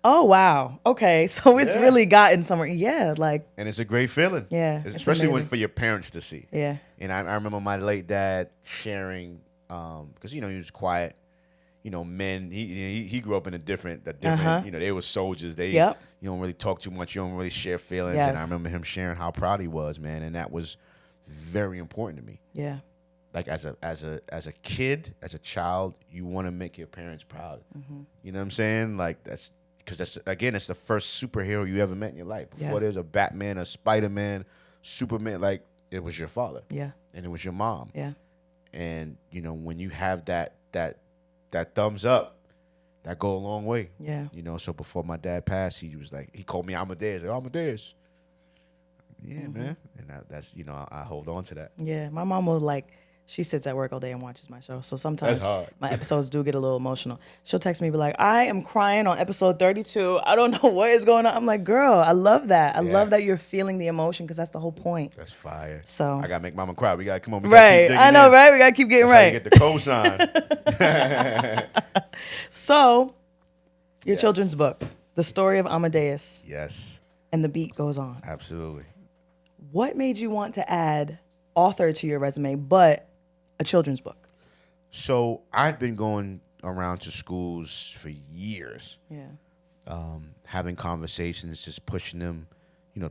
"Oh, wow, okay." So it's really gotten somewhere. Yeah, and it's a great feeling. Yeah, especially for your parents to see. Yeah. And I remember my late dad sharing, because he was quiet. Men. He grew up in a different. They were soldiers. They. Yep. You don't really talk too much. You don't really share feelings. Yes. And I remember him sharing how proud he was, man, and that was very important to me. Yeah. As a kid, as a child, you want to make your parents proud. You know what I'm saying? That's because it's the first superhero you ever met in your life. Before there was a Batman, a Spider-Man, Superman. It was your father. Yeah. And it was your mom. Yeah. And when you have that thumbs up, that go a long way. Yeah. So before my dad passed, he was like, he called me Amadeus. Amadeus. Yeah, man. And that's I hold on to that. Yeah. My mom will She sits at work all day and watches my show. So That's sometimes hard. my episodes do get a little emotional. She'll text me, be like, I am crying on episode 32. I don't know what is going on. I'm like, girl, I love that. I love that you're feeling the emotion because that's the whole point. That's fire. So I gotta make mama cry. We gotta come on. We gotta keep right. I digging know, in. right? We got to keep getting That's how you right. get the cosign. So your Yes. children's book, The Story of Amadeus, Yes, and the beat goes on. absolutely. What made you want to add author to your resume, but a children's book? So I've been going around to schools for years, Yeah. having conversations, just pushing them,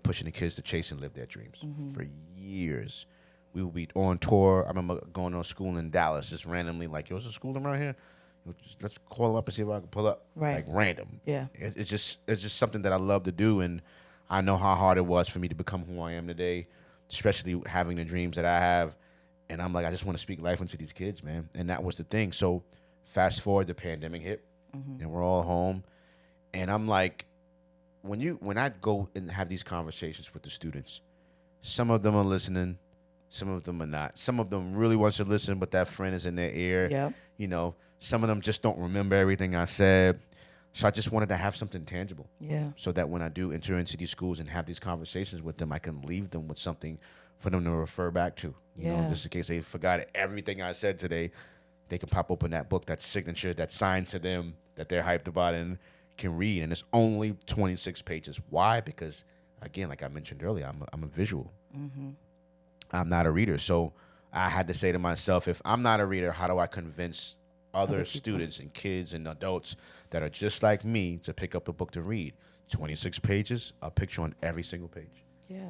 pushing the kids to chase and live their dreams for years. We would be on tour. I remember going to a school in Dallas, just randomly, like, yo, there's a school around here. Let's call up and see if I can pull up. Right. Like random. Yeah. It's just something that I love to do, and I know how hard it was for me to become who I am today, especially having the dreams that I have. And I'm like, I just want to speak life into these kids, man. And that was the thing. So fast forward, the pandemic hit, and we're all home. And I'm like, when I go and have these conversations with the students, some of them are listening, some of them are not. Some of them really wants to listen, but that friend is in their ear. Yep. Some of them just don't remember everything I said. So I just wanted to have something tangible. Yeah. So that when I do enter into these schools and have these conversations with them, I can leave them with something for them to refer back to. Just in case they forgot everything I said today, they can pop open that book, that signature, that signed to them that they're hyped about and can read. And it's only 26 pages. Why? Because, again, like I mentioned earlier, I'm a visual. I'm not a reader. So I had to say to myself, if I'm not a reader, how do I convince other students and kids and adults that are just like me to pick up a book to read? 26 pages, a picture on every single page. Yeah.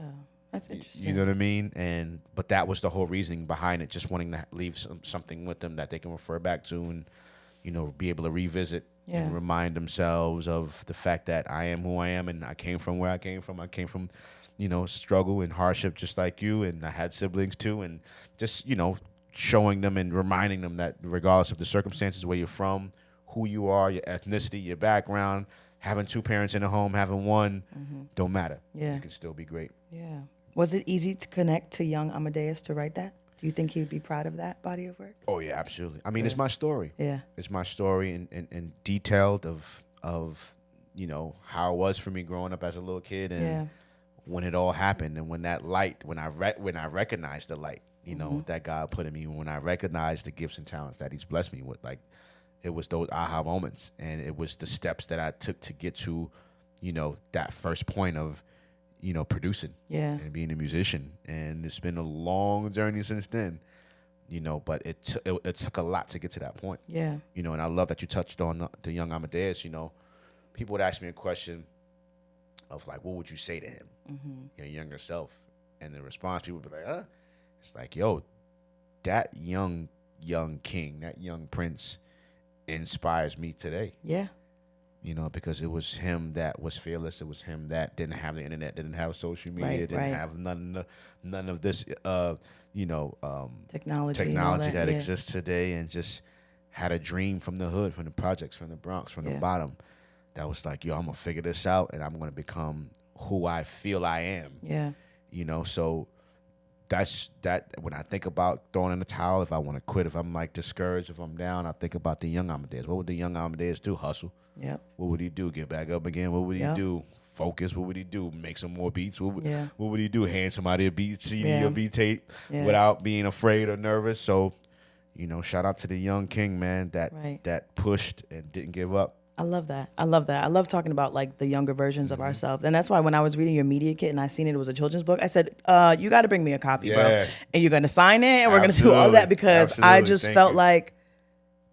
That's interesting. You know what I mean? But that was the whole reasoning behind it, just wanting to leave something with them that they can refer back to and, be able to revisit and remind themselves of the fact that I am who I am and I came from where I came from. I came from, struggle and hardship just like you, and I had siblings too, and just, showing them and reminding them that regardless of the circumstances, where you're from, who you are, your ethnicity, your background, having two parents in a home, having one, don't matter. Yeah. You can still be great. Yeah. Was it easy to connect to young Amadeus to write that? Do you think he would be proud of that body of work? Oh, yeah, absolutely. I mean, it's my story. Yeah. It's my story and detailed of how it was for me growing up as a little kid and when it all happened and when that light, when I recognized the light, that God put in me, when I recognized the gifts and talents that he's blessed me with, like, it was those aha moments, and it was the steps that I took to get to, that first point of, producing and being a musician. And it's been a long journey since then, but it took a lot to get to that point. Yeah. And I love that you touched on the young Amadeus. People would ask me a question of like, what would you say to him, your younger self? And the response, people would be like, it's like, yo, that young king, that young prince inspires me today. Yeah. Because it was him that was fearless. It was him that didn't have the internet, didn't have social media, didn't have none of this, technology that exists today, and just had a dream from the hood, from the projects, from the Bronx, from the bottom. That was like, yo, I'm gonna figure this out, and I'm gonna become who I feel I am. Yeah. So that's that. When I think about throwing in the towel, if I want to quit, if I'm like discouraged, if I'm down, I think about the young Amadeus. What would the young Amadeus do? Hustle. Yep. What would he do? Get back up again? What would he do? Focus. What would he do? Make some more beats? What would he do? Hand somebody a beat CD or beat tape without being afraid or nervous? So, shout out to the young king, man, that pushed and didn't give up. I love that. I love talking about like the younger versions of ourselves. And that's why when I was reading your media kit and I seen it was a children's book, I said, you got to bring me a copy, bro. And you're going to sign it and we're going to do all that, because I just felt like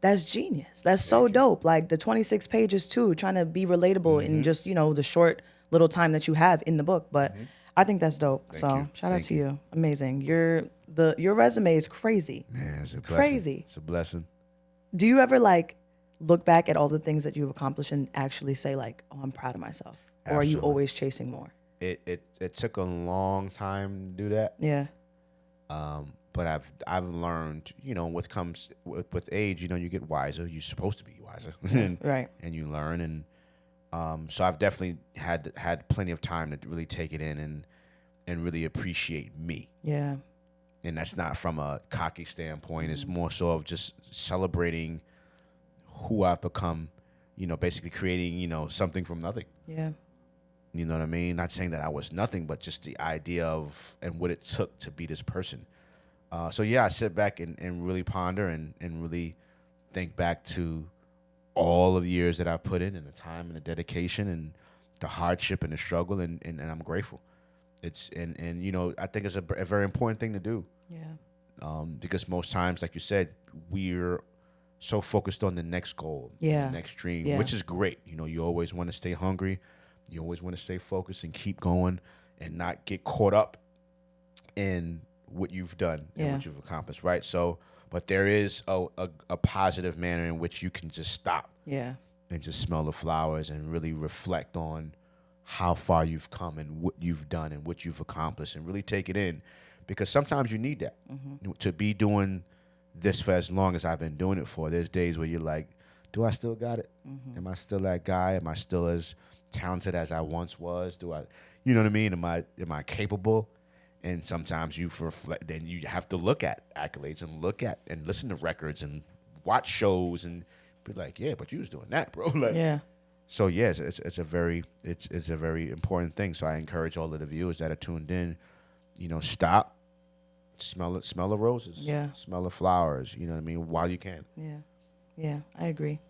that's genius. That's so dope. Like the 26 pages too, trying to be relatable in just, the short little time that you have in the book. But I think that's dope. Shout out to you. Amazing. Your resume is crazy. Man, it's a blessing. Crazy. It's a blessing. Do you ever like look back at all the things that you've accomplished and actually say like, oh, I'm proud of myself? Absolutely. Or are you always chasing more? It took a long time to do that. Yeah. But I've learned, what comes with age, you get wiser. You're supposed to be wiser. Right. And you learn. And so I've definitely had plenty of time to really take it in and really appreciate me. Yeah. And that's not from a cocky standpoint. It's more so of just celebrating who I've become, basically creating, something from nothing. Yeah. You know what I mean? Not saying that I was nothing, but just the idea of and what it took to be this person. So yeah, I sit back and really ponder and really think back to all of the years that I've put in and the time and the dedication and the hardship and the struggle, and I'm grateful. It's and I think it's a very important thing to do. Yeah. Because most times, like you said, we're so focused on the next goal, Yeah. the next dream, Yeah. which is great. You always want to stay hungry. You always want to stay focused and keep going and not get caught up in what you've done and what you've accomplished, right? So, but there is a positive manner in which you can just stop Yeah. and just smell the flowers and really reflect on how far you've come and what you've done and what you've accomplished and really take it in, because sometimes you need that to be doing this for as long as I've been doing it for. There's days where you're like, do I still got it? Am I still that guy? Am I still as talented as I once was? Do I, you know what I mean? Am I capable? And sometimes you reflect, then you have to look at accolades and look at and listen to records and watch shows and be like, yeah, but you was doing that, bro. Like, Yeah. So yes, it's a very important thing. So I encourage all of the viewers that are tuned in, stop, smell the roses, Yeah. smell the flowers. You know what I mean? While you can. Yeah. Yeah. I agree.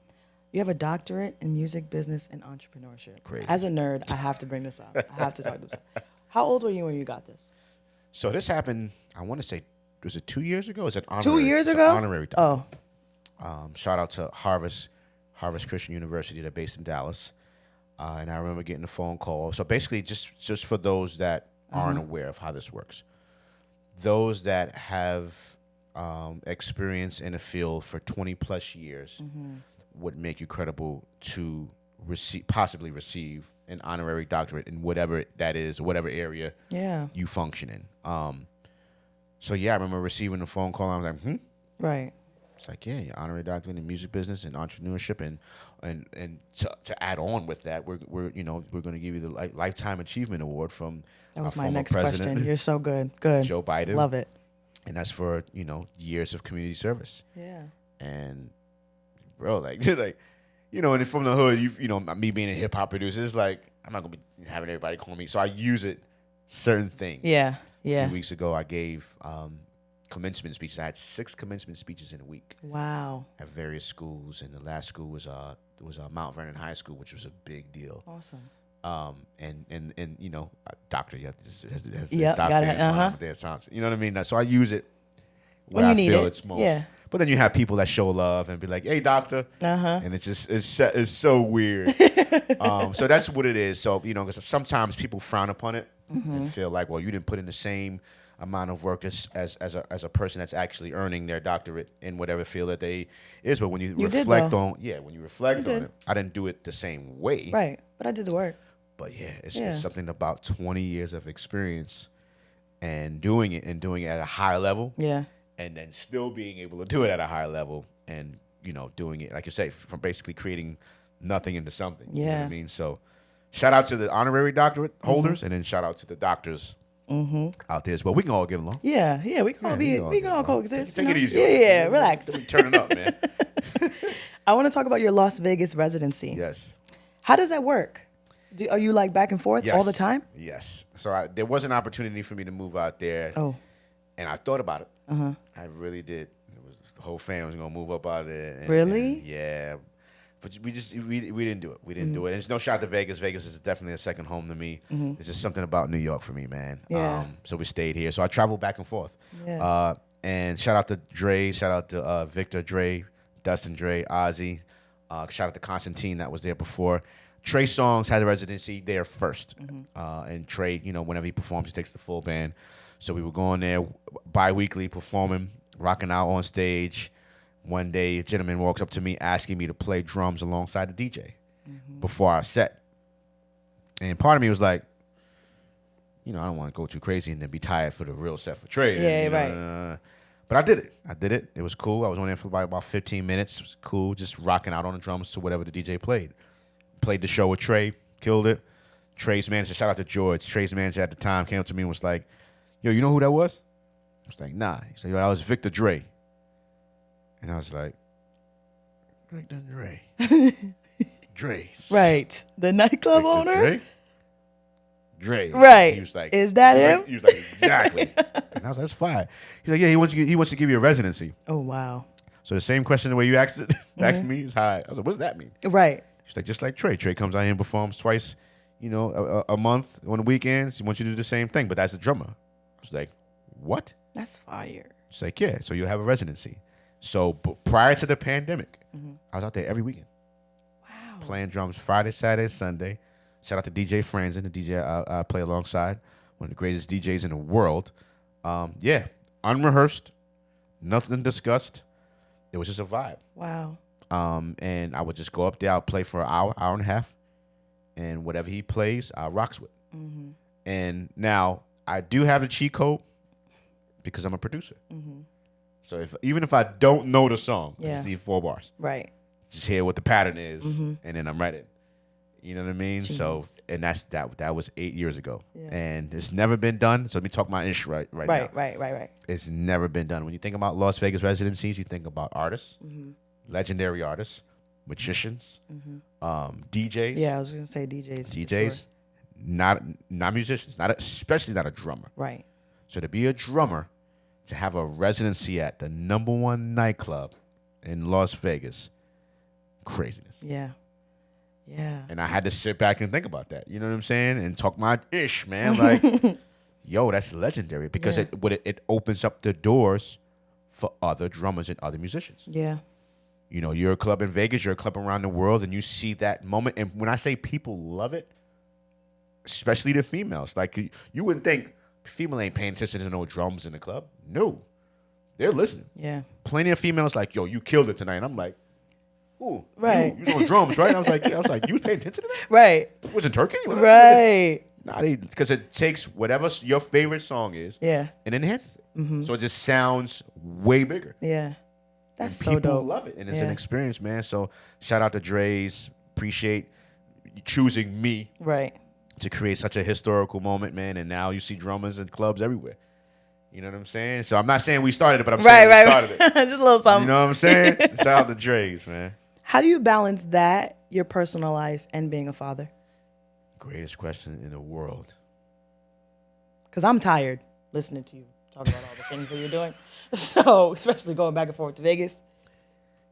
You have a doctorate in music, business, and entrepreneurship. Crazy. As a nerd, I have to bring this up. I have to talk about this. How old were you when you got this? So this happened, I want to say, was it 2 years ago? Is it 2 years ago? Honorary doctorate. Oh. Shout out to Harvest Christian University. They're based in Dallas. And I remember getting a phone call. So basically, just for those that aren't aware of how this works, those that have experience in a field for 20 plus years would make you credible to possibly receive an honorary doctorate in whatever that is, or whatever area you function in. So yeah, I remember receiving a phone call. And I was like, Right. It's like, yeah, you're honorary doctorate in music business and entrepreneurship, and to add on with that, we're going to give you the Lifetime Achievement Award from That was our my former next president, question. You're so good. Good. Joe Biden. Love it. And that's for years of community service. Yeah. And bro, like and from the hood, me being a hip hop producer, it's like I'm not gonna be having everybody call me. So I use it certain things. Yeah. A Yeah. few weeks ago, I gave commencement speeches. I had 6 commencement speeches in a week. Wow. At various schools, and the last school was Mount Vernon High School, which was a big deal. Awesome. And doctor, you have to has Yep, doctor got it, Amadeus Thompson. You know what I mean? So I use it When where you I need feel it. it's most. Yeah. But then you have people that show love and be like, "Hey, doctor," and it's so weird. So that's what it is. So because sometimes people frown upon it and feel like, well, you didn't put in the same amount of work as a person that's actually earning their doctorate in whatever field that they is. But when you reflect on it, I didn't do it the same way. Right. But I did the work. But it's something about 20 years of experience and doing it at a higher level. Yeah. And then still being able to do it at a higher level and, doing it, like you say, from basically creating nothing into something. You know what I mean? So shout out to the honorary doctorate holders and then shout out to the doctors out there as well. We can all get along. Yeah. Yeah. We can all coexist. Take it easy. Yeah. Relax. Turn it up, man. I want to talk about your Las Vegas residency. Yes. How does that work? Are you like back and forth all the time? Yes. So there was an opportunity for me to move out there. Oh. And I thought about it. I really did. The whole family was gonna move up out there. Really? Yeah. But we didn't do it. We didn't do it. And it's no shot to Vegas. Vegas is definitely a second home to me. It's just something about New York for me, man. Yeah. So we stayed here. So I traveled back and forth. Yeah. And shout out to Drai. Shout out to Victor Drai, Dustin Drai, Ozzy. Shout out to Constantine that was there before. Trey Songz had a residency there first. And Trey, whenever he performs, he takes the full band. So we were going there bi-weekly, performing, rocking out on stage. One day, a gentleman walks up to me asking me to play drums alongside the DJ before our set. And part of me was like, I don't want to go too crazy and then be tired for the real set for Trey. Yeah, right. But I did it. It was cool. I was on there for about 15 minutes. It was cool, just rocking out on the drums to whatever the DJ played. Played the show with Trey, killed it. Trey's manager, shout out to George. Trey's manager at the time came up to me and was like, yo, you know who that was? was like, nah. He's like, yo, that was Victor Drai. And I was like, Victor Drai. Drai. Right. The nightclub Victor owner? Drai? Drai. Right. He was like, is that him? He was like, exactly. And I was like, that's fine. He's like, yeah, he wants to give you a residency. Oh, wow. So the same question the way you asked me is how I was like, what does that mean? Right. He's like, just like Trey. Trey comes out here and performs twice, a month on the weekends. He wants you to do the same thing, but that's a drummer. I was like, what? That's fire. She's like, yeah, so you'll have a residency. So prior to the pandemic, I was out there every weekend. Wow. Playing drums Friday, Saturday, Sunday. Shout out to DJ Franzen, the DJ I play alongside, one of the greatest DJs in the world. Unrehearsed, nothing discussed. It was just a vibe. Wow. And I would just go up there. I'll play for an hour and a half, and whatever he plays, I rocks with. Mm-hmm. And now I do have the cheat code because I'm a producer. Mm-hmm. So even if I don't know the song, I Yeah. just need 4 bars. Right. Just hear what the pattern is, Mm-hmm. and then I'm ready. You know what I mean? Genius. So, and that was 8 years ago, Yeah. and it's never been done. So let me talk my ish right now. Right. It's never been done. When you think about Las Vegas residencies, you think about artists, legendary artists, magicians, DJs. Yeah, I was going to say DJs. DJs, Sure. not musicians, especially not a drummer. Right. So to be a drummer, to have a residency at the #1 nightclub in Las Vegas, craziness. Yeah. Yeah. And I had to sit back and think about that. You know what I'm saying? And talk my ish, man. Like, yo, that's legendary because Yeah. it opens up the doors for other drummers and other musicians. Yeah. You know, you're a club in Vegas, you're a club around the world, and you see that moment. And when I say people love it, especially the females, like you wouldn't think female ain't paying attention to no drums in the club. No, they're listening. Yeah. Plenty of females like, yo, you killed it tonight. And I'm like, ooh, Right. You was on drums, right? I was like, you was paying attention to that? Right. It wasn't Turkey? Right. Nah, because it takes whatever your favorite song is Yeah. and enhances it. So it just sounds way bigger. Yeah. That's And so people dope. love it, and it's Yeah. an experience, man. So shout out to Dre's. Appreciate you choosing me Right. to create such a historical moment, man. And now you see drummers in clubs everywhere. You know what I'm saying? So I'm not saying we started it, but I'm saying we started it. Just a little something. You know what I'm saying? Shout out to Dre's, man. How do you balance that, your personal life, and being a father? Greatest question in the world. Because I'm tired listening to you talk about all the things that you're doing. So, especially going back and forth to Vegas.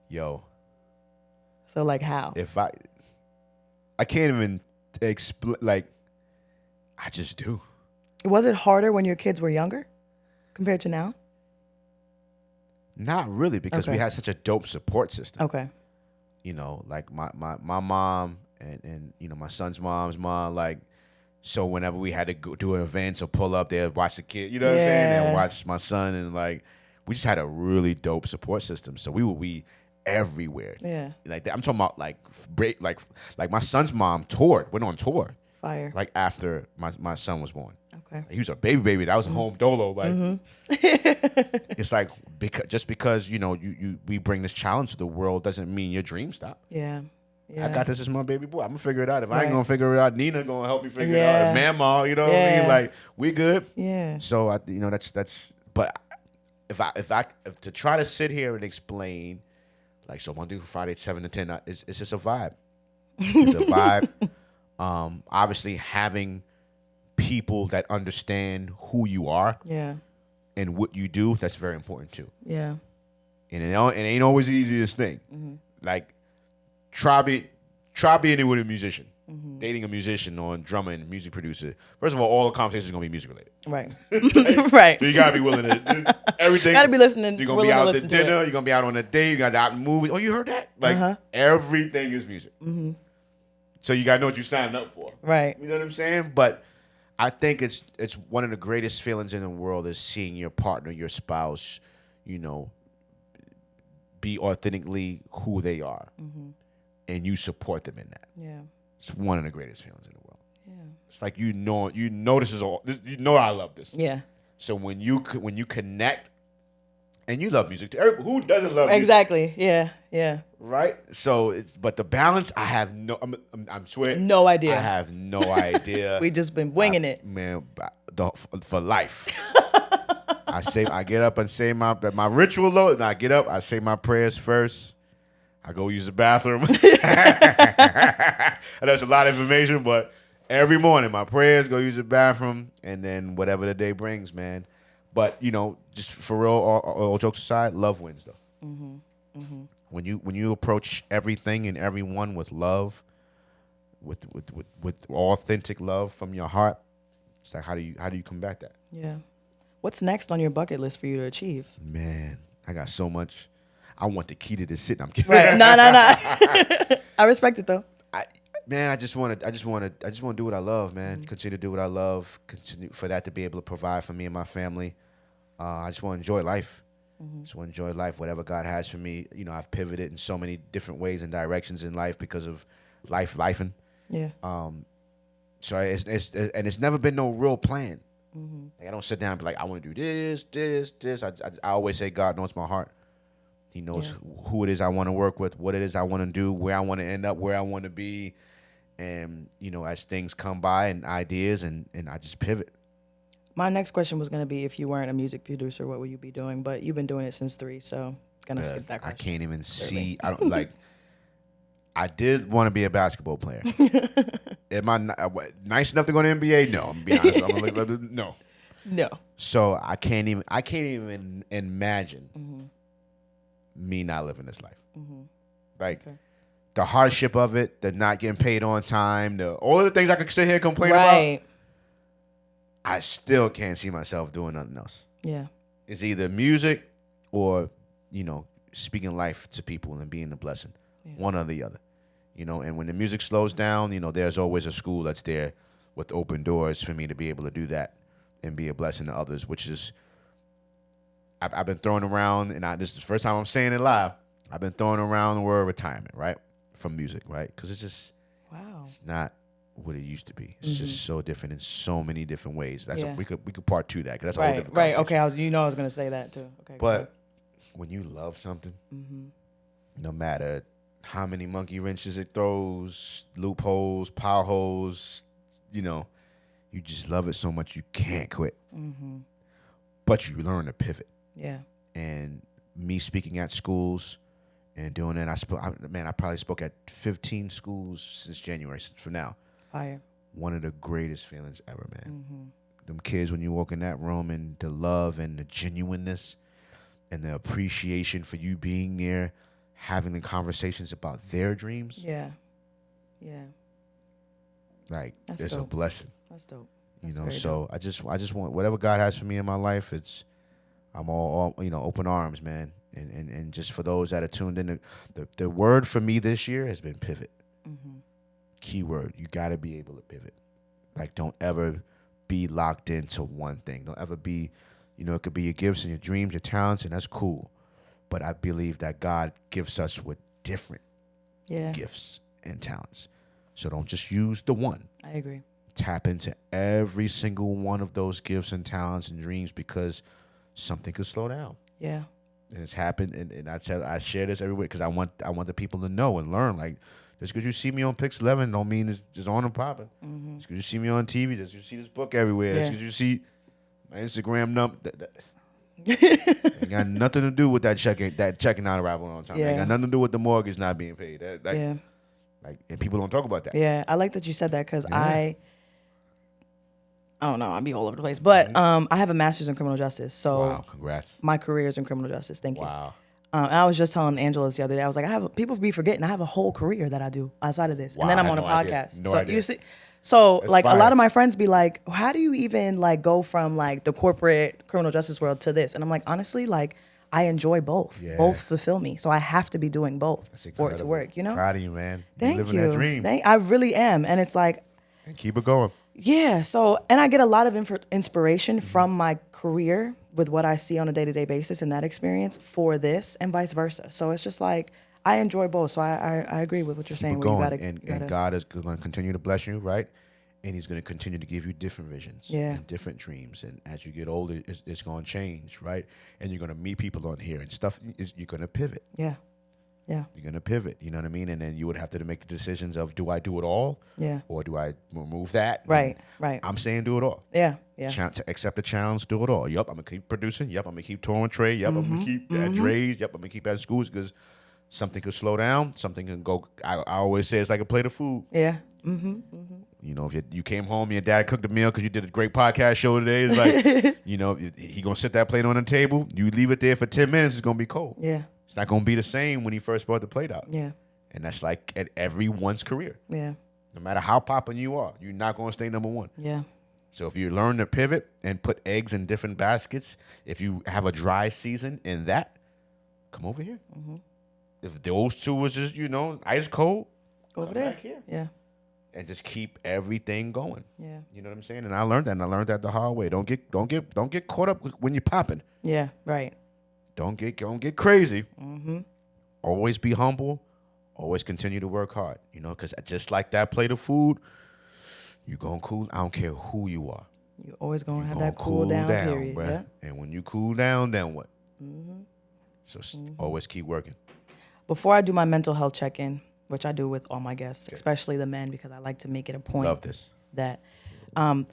Yo, So, like, how? if I can't even explain, like, I just do. Was it harder when your kids were younger compared to now? Not really, because we Okay. had such a dope support system. Okay. You know, like my mom and my son's mom's mom, like, so whenever we had to go do events or pull up, they'd watch the kid, you know what I'm saying? Yeah. They'd watch my son, and like, we just had a really dope support system. So we would be everywhere. Yeah. Like that. I'm talking about like my son's mom went on tour, Fire. like after my son was born. Okay. He was a baby. That was a home dolo. Like, it's like because we bring this challenge to the world doesn't mean your dreams stop. Yeah. Yeah. I got this as my baby boy. I'm gonna figure it out. If I ain't Right. gonna figure it out, Nina gonna help me figure it Yeah. out. If Mama, you know what I Yeah. mean? Like, we good. Yeah. So that's. But if to try to sit here and explain, like, so Monday through Friday, 7 to 10, it's just a vibe. It's a vibe. Obviously having people that understand who you are Yeah. and what you do, that's very important too. Yeah. And it ain't always the easiest thing. Like, try being with a musician, dating a musician or drummer and music producer. First of all the conversations are gonna be music related. Right. Right. So you gotta be willing to everything. Gotta be listening. You're gonna willing be to out to listen dinner. it. You're gonna be out on a date. You got out in movies. Oh, you heard that? Like, everything is music. So you gotta know what you're signing up for. Right. You know what I'm saying? But I think it's one of the greatest feelings in the world is seeing your partner, your spouse, be authentically who they are, and you support them in that. Yeah. It's one of the greatest feelings in the world. Yeah. It's like you know this is all. You know I love this. Yeah. So when you connect, and you love music, who doesn't love music? Exactly. Yeah. Yeah. Right? So, but the balance, I have I'm swearing. No idea. I have no idea. We just been winging it. Man, for life. I get up and say my ritual load. And I get up, I say my prayers first. I go use the bathroom. And that's a lot of information, but every morning my prayers, go use the bathroom, and then whatever the day brings, man. But just for real, all jokes aside, love wins though. When you approach everything and everyone with love, with authentic love from your heart, it's like how do you combat that? Yeah. What's next on your bucket list for you to achieve? Man, I got so much. I want the key to this city. I'm kidding. Right. No. I respect it though. I just want to do what I love, man. Continue to do what I love. Continue for that to be able to provide for me and my family. I just want to enjoy life. Just want to enjoy life. Whatever God has for me. I've pivoted in so many different ways and directions in life because of lifing. Yeah. So it's never been no real plan. Like I don't sit down and be like, I want to do this. I always say God knows my heart. He knows who it is I want to work with, what it is I want to do, where I want to end up, where I want to be. And, as things come by and ideas and I just pivot. My next question was going to be, if you weren't a music producer, what would you be doing? But you've been doing it since 3, so going to skip that question. I can't even see. I don't like. I did want to be a basketball player. Am I nice enough to go to the NBA? No, I'm gonna be honest. No. No. So I can't even imagine me not living this life. Like the hardship of it, the not getting paid on time, all of the things I could sit here and complain about. I still can't see myself doing nothing else. Yeah. It's either music or, speaking life to people and being a blessing. Yeah. One or the other. And when the music slows down, there's always a school that's there with open doors for me to be able to do that and be a blessing to others, which is, I've been throwing around, and this is the first time I'm saying it live, I've been throwing around the word retirement, right? From music, right? Because it's just, it's not what it used to be. It's just so different in so many different ways. We could part 2 that, because that's a whole different conversation. Okay, I was going to say that too. Okay, but when you love something, no matter how many monkey wrenches it throws, loopholes, power holes, you just love it so much you can't quit. But you learn to pivot. Yeah. And me speaking at schools and doing that, I probably spoke at 15 schools since January, for now. Fire. One of the greatest feelings ever, man. Them kids, when you walk in that room, and the love and the genuineness and the appreciation for you being there, having the conversations about their dreams. Yeah. Yeah. Like, it's a blessing. That's dope. So I just want whatever God has for me in my life. I'm all open arms, man. And just for those that are tuned in, the word for me this year has been pivot. Key word. You got to be able to pivot. Like, don't ever be locked into one thing. Don't ever be, it could be your gifts and your dreams, your talents, and that's cool. But I believe that God gives us with different gifts and talents. So don't just use the one. I agree. Tap into every single one of those gifts and talents and dreams, because something could slow down. Yeah. And it's happened, and I share this everywhere because I want the people to know and learn. Like, just because you see me on Pix 11 don't mean it's just on and popping. Just because you see me on TV, just because you see this book everywhere, just because you see my Instagram number. Ain't got nothing to do with that checking not arrival on time. Ain't got nothing to do with the mortgage not being paid. And people don't talk about that. Yeah, I like that you said that, because I don't know, I'll be all over the place. But I have a master's in criminal justice. So wow, congrats. My career is in criminal justice. Thank you. Wow. And I was just telling Angela the other day, I was like, people be forgetting I have a whole career that I do outside of this. Wow, and then I'm on a podcast. No idea. You see, so that's like fire. A lot of my friends be like, how do you even like go from like the corporate criminal justice world to this? And I'm like, honestly, like I enjoy both. Yeah. Both fulfill me. So I have to be doing both for it to work, Proud of you, man. Thank You're you. living that dream. I really am. And it's like, and keep it going. Yeah. So, and I get a lot of inspiration from my career with what I see on a day-to-day basis in that experience for this, and vice versa. So it's just like, I enjoy both. So I agree with what you're saying. Where you gotta, and God is going to continue to bless you, right? And he's going to continue to give you different visions and different dreams. And as you get older, it's going to change, right? And you're going to meet people on here and stuff. You're going to pivot. Yeah. Yeah. You're going to pivot, you know what I mean? And then you would have to make the decisions of, do I do it all? Yeah. Or do I remove that? Right. Right. I'm saying do it all. Yeah. Yeah. To accept the challenge, do it all. Yup, I'm going to keep producing. Yup, I'm going to keep touring Trey. Yup, I'm going to keep at Dre's. Yup, I'm going to keep at schools because something could slow down. Something can go. I always say it's like a plate of food. Yeah. You know, if you came home, your dad cooked a meal because you did a great podcast show today. It's like, you know, he going to sit that plate on the table. You leave it there for 10 minutes, it's going to be cold. Yeah. It's not going to be the same when he first brought the plate out. Yeah. And that's like at everyone's career. Yeah. No matter how popping you are, you're not going to stay number one. Yeah. So if you learn to pivot and put eggs in different baskets, if you have a dry season in that, come over here. If those two was just, you know, ice cold, Go over come there. back here. Yeah. And just keep everything going. Yeah. You know what I'm saying? And I learned that, and I learned that the hard way. Don't get caught up when you're popping. Yeah. Right. Don't get crazy. Always be humble. Always continue to work hard. You know, because just like that plate of food, you're gonna cool. I don't care who you are. You're always going to have Gonna that cool down period. bruh. Yeah. And when you cool down, then what? So always keep working. Before I do my mental health check-in, which I do with all my guests, especially the men, because I like to make it a point. Love this. That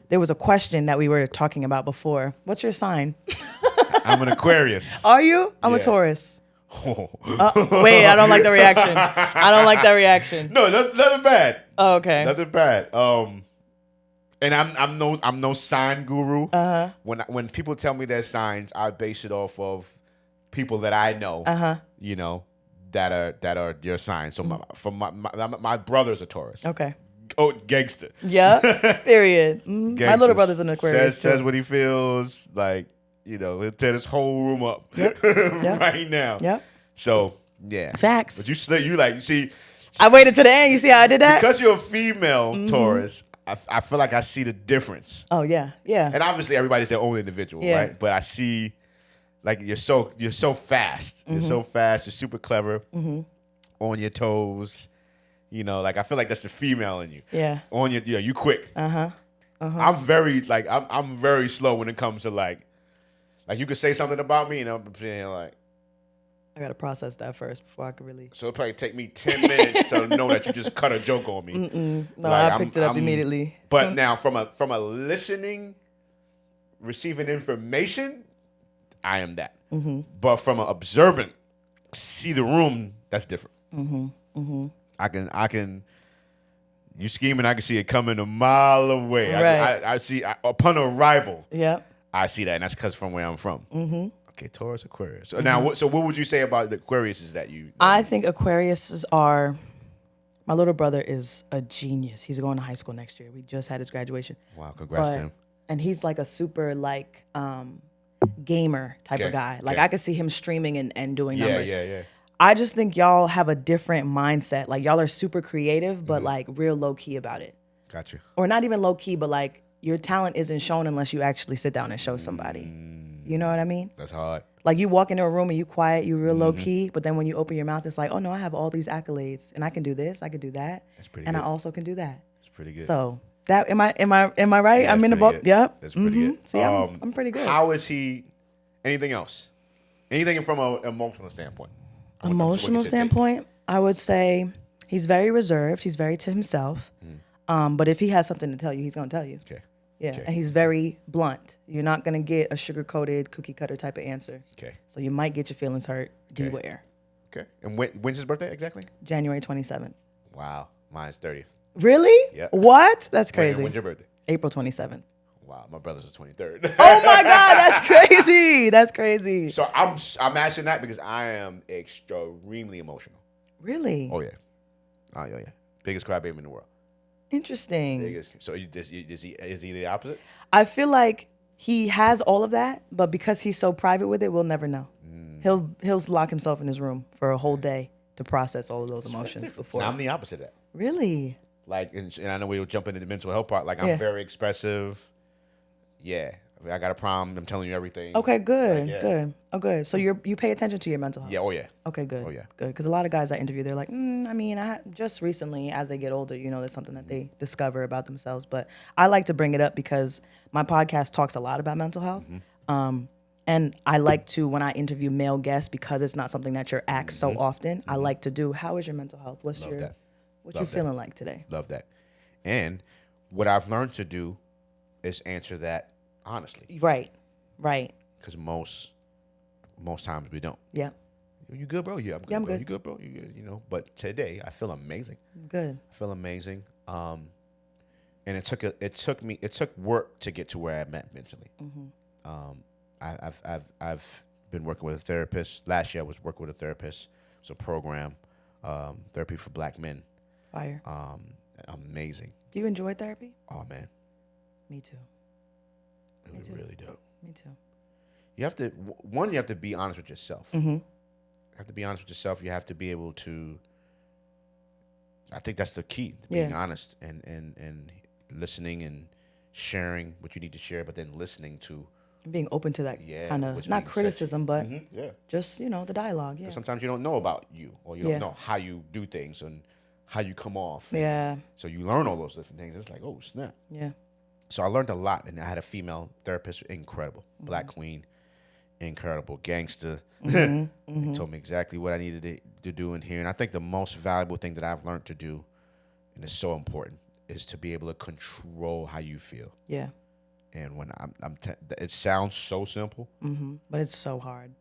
there was a question that we were talking about before. What's your sign? I'm an Aquarius. Are you? I'm a Yeah. Taurus. Wait, I don't like the reaction. I don't like that reaction. No, nothing bad. Oh, okay. Nothing bad. And I'm no sign guru. When people tell me their signs, I base it off of people that I know. You know, that are your signs. So my brother's a Taurus. Okay. Oh, gangster. Yeah. Period. My Gangster. little brother's an Aquarius. Says what he feels like. You know, he'll tear this whole room up right now. Yep. So yeah, Facts. But you see. I waited to the end. You see how I did that? Because you're a female Taurus, I feel like I see the difference. Oh yeah, yeah. And obviously everybody's their own individual, Yeah. right? But I see, like you're so fast. You're so fast. You're super clever. On your toes. You know, like I feel like that's the female in you. Yeah. On your, you quick. I'm very slow when it comes to like you could say something about me and I'm saying like. I gotta process that first before I could really. So it'll probably take me 10 minutes to know that you just cut a joke on me. No, Like, I picked it up immediately. But now from a listening, receiving information, I am that. But from an observant, see the room, that's different. I can. You scheming, I can see it coming a mile away. Right. I see upon arrival. Yep. I see that, and that's because from where I'm from. Okay, Taurus, Aquarius. So now, what would you say about the Aquariuses that you? I think Aquariuses are. My little brother is a genius. He's going to high school next year. We just had his graduation. Wow, congrats to him. And he's like a super like gamer type of guy. Like okay. I could see him streaming and doing numbers. Yeah. I just think y'all have a different mindset. Like y'all are super creative, but like real low key about it. Got you. Or not even low key, but like your talent isn't shown unless you actually sit down and show somebody. You know what I mean? That's hard. Like you walk into a room and you quiet, you real low key, but then when you open your mouth, it's like, oh no, I have all these accolades and I can do this, I can do that, That's pretty and good. I also can do that. That's pretty good. So that am I right? Yeah, I'm in the that's boat. pretty good. Yep. That's pretty good. See, I'm pretty good. How is he? Anything else? Anything from an emotional standpoint? Emotional standpoint, I would say he's very reserved. He's very to himself. But if he has something to tell you, he's gonna tell you. Okay. Yeah, Okay. and he's very blunt. You're not gonna get a sugar-coated, cookie-cutter type of answer. Okay. So you might get your feelings hurt. Okay. Beware. Okay. And when's his birthday exactly? January 27th. Wow. Mine's 30th. Really? Yeah. What? That's crazy. When's your birthday? April 27th. Wow. My brother's the 23rd. Oh my God, that's crazy. That's crazy. So I'm asking that because I am extremely emotional. Really? Oh yeah. Biggest crybaby in the world. Interesting. Biggest. So is he the opposite? I feel like he has all of that, but because he's so private with it, we'll never know. He'll lock himself in his room for a whole day to process all of those emotions before. Now, I'm the opposite of that. Really? Like, and I know we were jumping into the mental health part. Like, I'm Yeah. very expressive. Yeah. I got a problem. I'm telling you everything. Okay, good, Like, yeah. good. Oh, good. So you pay attention to your mental health. Yeah. Oh, yeah. Okay, good. Oh, yeah. Good. Because a lot of guys I interview, they're like, I mean, just recently, as they get older, that's something that they discover about themselves. But I like to bring it up because my podcast talks a lot about mental health. And I like to, when I interview male guests, because it's not something that you're asked so often, I like to do, how is your mental health? What's Love your, that. what Love you that. feeling like today? Love that. And what I've learned to do is answer that honestly, Right. Right. because most times we don't. Yeah. You good, bro? Yeah, I'm good. Yeah, I'm bro. good. You good, bro? You good? You know. But today I feel amazing. Good. I feel amazing. And it took work to get to where I'm at mentally. I've been working with a therapist. Last year I was working with a therapist. It's a program, therapy for Black men. Fire. Amazing. Do you enjoy therapy? Oh man, Me too. it was really dope. Me too. You have to you have to be honest with yourself. You have to be honest with yourself. You have to be able to. I think that's the key: being honest and listening and sharing what you need to share, but then listening to. Being open to that kind of, what's not being said criticism, but Yeah. just, the dialogue. Yeah. Sometimes you don't know about you, or you don't know how you do things and how you come off. Yeah. So you learn all those different things. It's like, oh snap. Yeah. So I learned a lot, and I had a female therapist, incredible, Black queen, incredible, gangster. Told me exactly what I needed to do in here. And I think the most valuable thing that I've learned to do, and it's so important, is to be able to control how you feel. Yeah. And when it sounds so simple, But it's so hard.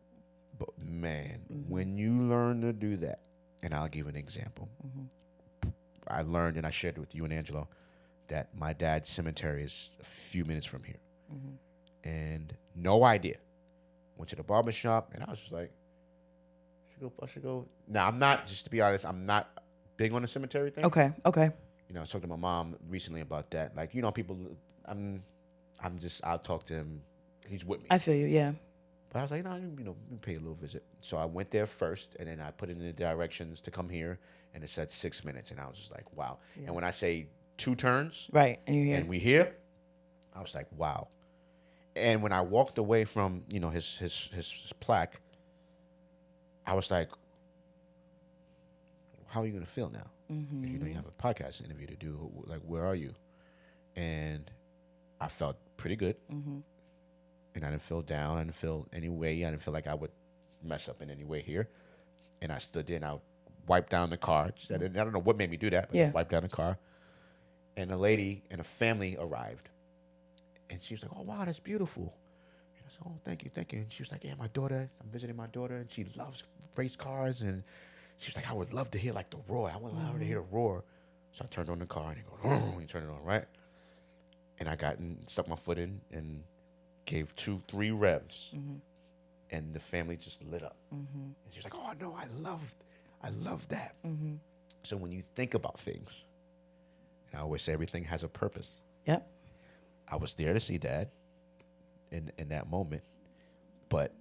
but man, when you learn to do that, and I'll give an example. I learned, and I shared it with you and Angelo, that my dad's cemetery is a few minutes from here. And no idea. Went to the barbershop, and I was just like, I should go. Now, I'm not, just to be honest, I'm not big on the cemetery thing. Okay. I was talking to my mom recently about that. Like, people, I'll talk to him. He's with me. I feel you. Yeah. But I was like, pay a little visit. So I went there first, and then I put in the directions to come here, and it said 6 minutes, and I was just like, wow. Yeah. And when I say 2 turns, right, and you're here, and we here, I was like, wow. And when I walked away from his plaque, I was like, how are you gonna feel now? Because you have a podcast interview to do. Like, where are you? And I felt pretty good. And I didn't feel down. I didn't feel any way. I didn't feel like I would mess up in any way here. And I stood there and I wiped down the car. I don't know what made me do that, but I wiped down the car. And a lady and a family arrived. And she was like, oh, wow, that's beautiful. And I said, oh, thank you. And she was like, yeah, I'm visiting my daughter, and she loves race cars. And she was like, I would love to hear like the roar. I would love her to hear the roar. So I turned on the car, and he goes, oh, you turn it on, right? And I got and stuck my foot in and gave 2-3 revs, and the family just lit up. And she was like, "Oh no, I love that." So when you think about things, and I always say everything has a purpose. Yep. I was there to see Dad in that moment, but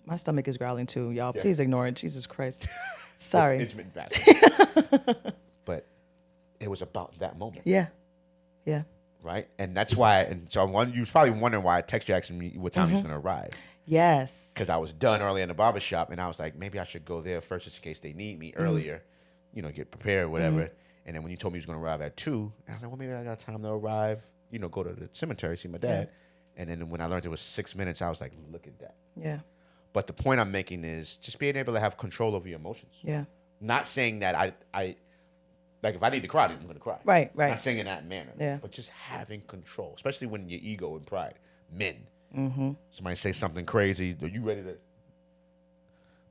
my stomach is growling too, y'all. Please ignore it. Jesus Christ. Sorry. Intermittent fasting. But it was about that moment. Yeah. Right? And that's why, and so you was probably wondering why I texted you asking me what time he was going to arrive. Yes. Because I was done early in the barbershop, and I was like, maybe I should go there first just in case they need me earlier, get prepared, whatever. And then when you told me he was going to arrive at 2, I was like, well, maybe I got time to arrive, go to the cemetery, see my dad. Yeah. And then when I learned it was 6 minutes, I was like, look at that. Yeah. But the point I'm making is just being able to have control over your emotions. Yeah. Not saying that I like, if I need to cry, I'm going to cry. Right. Not saying in that manner. Yeah. But just having control, especially when your ego and pride. Men. Somebody say something crazy. Are you ready to? Let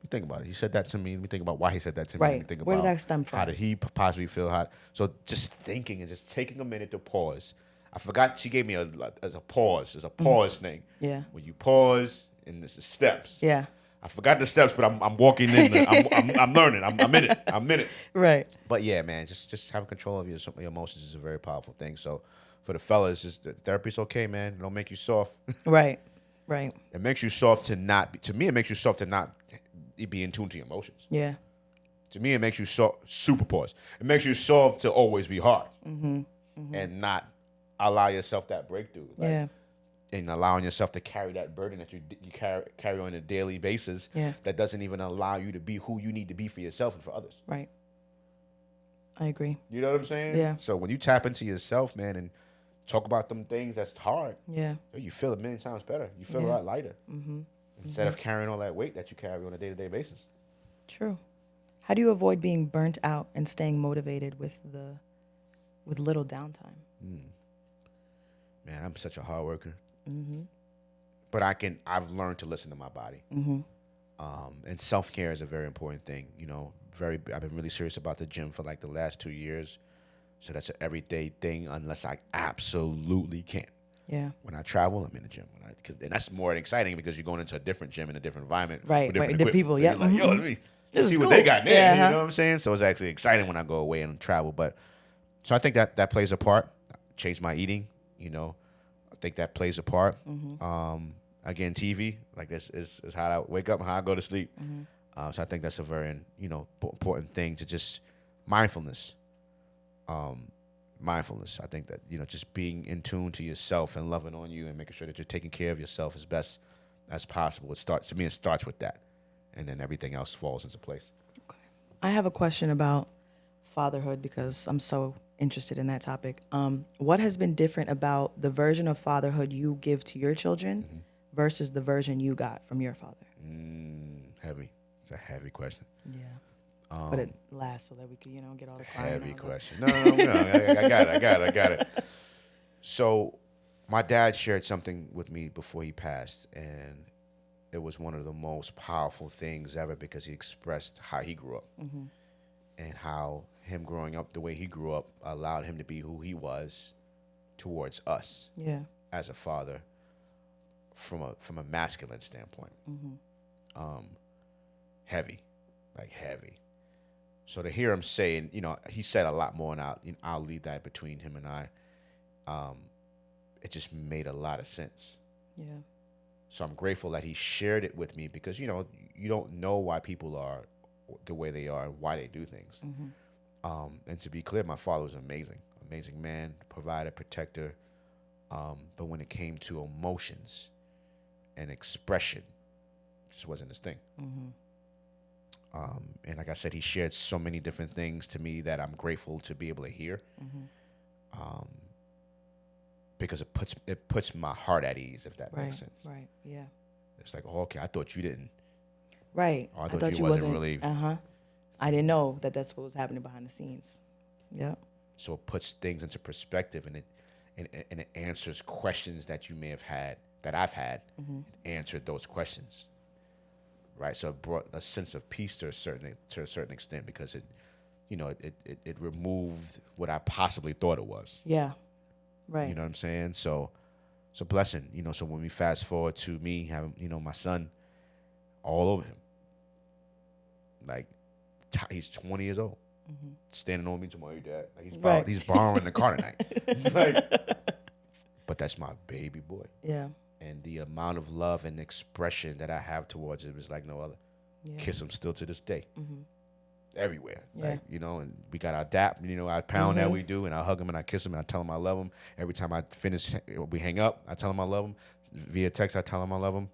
me think about it. He said that to me. Let me think about why he said that to me. Right. Let me think Where about did that stem from? How did he possibly feel? So just thinking and just taking a minute to pause. I forgot she gave me a pause. It's a pause thing. Yeah. When you pause, and this is steps. Yeah. I forgot the steps, but I'm walking in. I'm learning. I'm in it. I'm in it. Right. But yeah, man, just having control of your emotions is a very powerful thing. So for the fellas, just therapy's okay, man. It don't make you soft. Right. It makes you soft to not be. To me, it makes you soft to not be in tune to your emotions. Yeah. To me, it makes you soft. Super pause. It makes you soft to always be hard and not allow yourself that breakthrough. Yeah. And allowing yourself to carry that burden that you carry on a daily basis that doesn't even allow you to be who you need to be for yourself and for others. Right. I agree. You know what I'm saying? Yeah. So when you tap into yourself, man, and talk about them things that's hard, yeah, you feel a million times better. You feel a lot lighter. instead of carrying all that weight that you carry on a day-to-day basis. True. How do you avoid being burnt out and staying motivated with little downtime? Man, I'm such a hard worker. But I've learned to listen to my body. And self-care is a very important thing. You know, I've been really serious about the gym for like the last 2 years. So that's an everyday thing unless I absolutely can't. Yeah. When I travel, I'm in the gym. And that's more exciting because you're going into a different gym in a different environment. Right, with different the people, so yeah. you're like, yo, let me see what cool. they got there. Yeah, You know what I'm saying? So it's actually exciting when I go away and travel. But so I think that plays a part. Change my eating, you know. I think that plays a part. Again, TV, like this is how I wake up and how I go to sleep. So I think that's a very, important thing to just mindfulness. Mindfulness. I think that, just being in tune to yourself and loving on you and making sure that you're taking care of yourself as best as possible. It starts with that. And then everything else falls into place. Okay. I have a question about fatherhood because I'm so interested in that topic. What has been different about the version of fatherhood you give to your children versus the version you got from your father? Heavy. It's a heavy question. Yeah. Put it last so that we can, get all the heavy out question. No, I got it. So my dad shared something with me before he passed, and it was one of the most powerful things ever because he expressed how he grew up and how him growing up the way he grew up allowed him to be who he was towards us as a father from a masculine standpoint. Heavy. So to hear him say, and he said a lot more, and I'll leave that between him and I. It just made a lot of sense. Yeah. So I'm grateful that he shared it with me because you don't know why people are the way they are, why they do things. And to be clear, my father was an amazing man, provider, protector. But when it came to emotions and expression, it just wasn't his thing. And like I said, he shared so many different things to me that I'm grateful to be able to hear. Because it puts my heart at ease, if that makes sense. Right, yeah. It's like, okay, I thought you didn't. Right. Or I thought you wasn't really. I didn't know that that's what was happening behind the scenes. Yeah. So it puts things into perspective, and it answers questions that you may have had, that I've had, answered those questions. Right, so it brought a sense of peace to a certain extent because it removed what I possibly thought it was. Yeah, right. You know what I'm saying? So it's a blessing. So when we fast forward to me having my son, all over him, like he's 20 years old, standing on me tomorrow, Dad. Like he's borrowing the car tonight. But that's my baby boy. Yeah. And the amount of love and expression that I have towards him is like no other. Yeah. Kiss him still to this day. Everywhere. Yeah. Like, and we got our dap, our pound that we do, and I hug him and I kiss him and I tell him I love him. Every time I finish, we hang up, I tell him I love him. Via text, I tell him I love him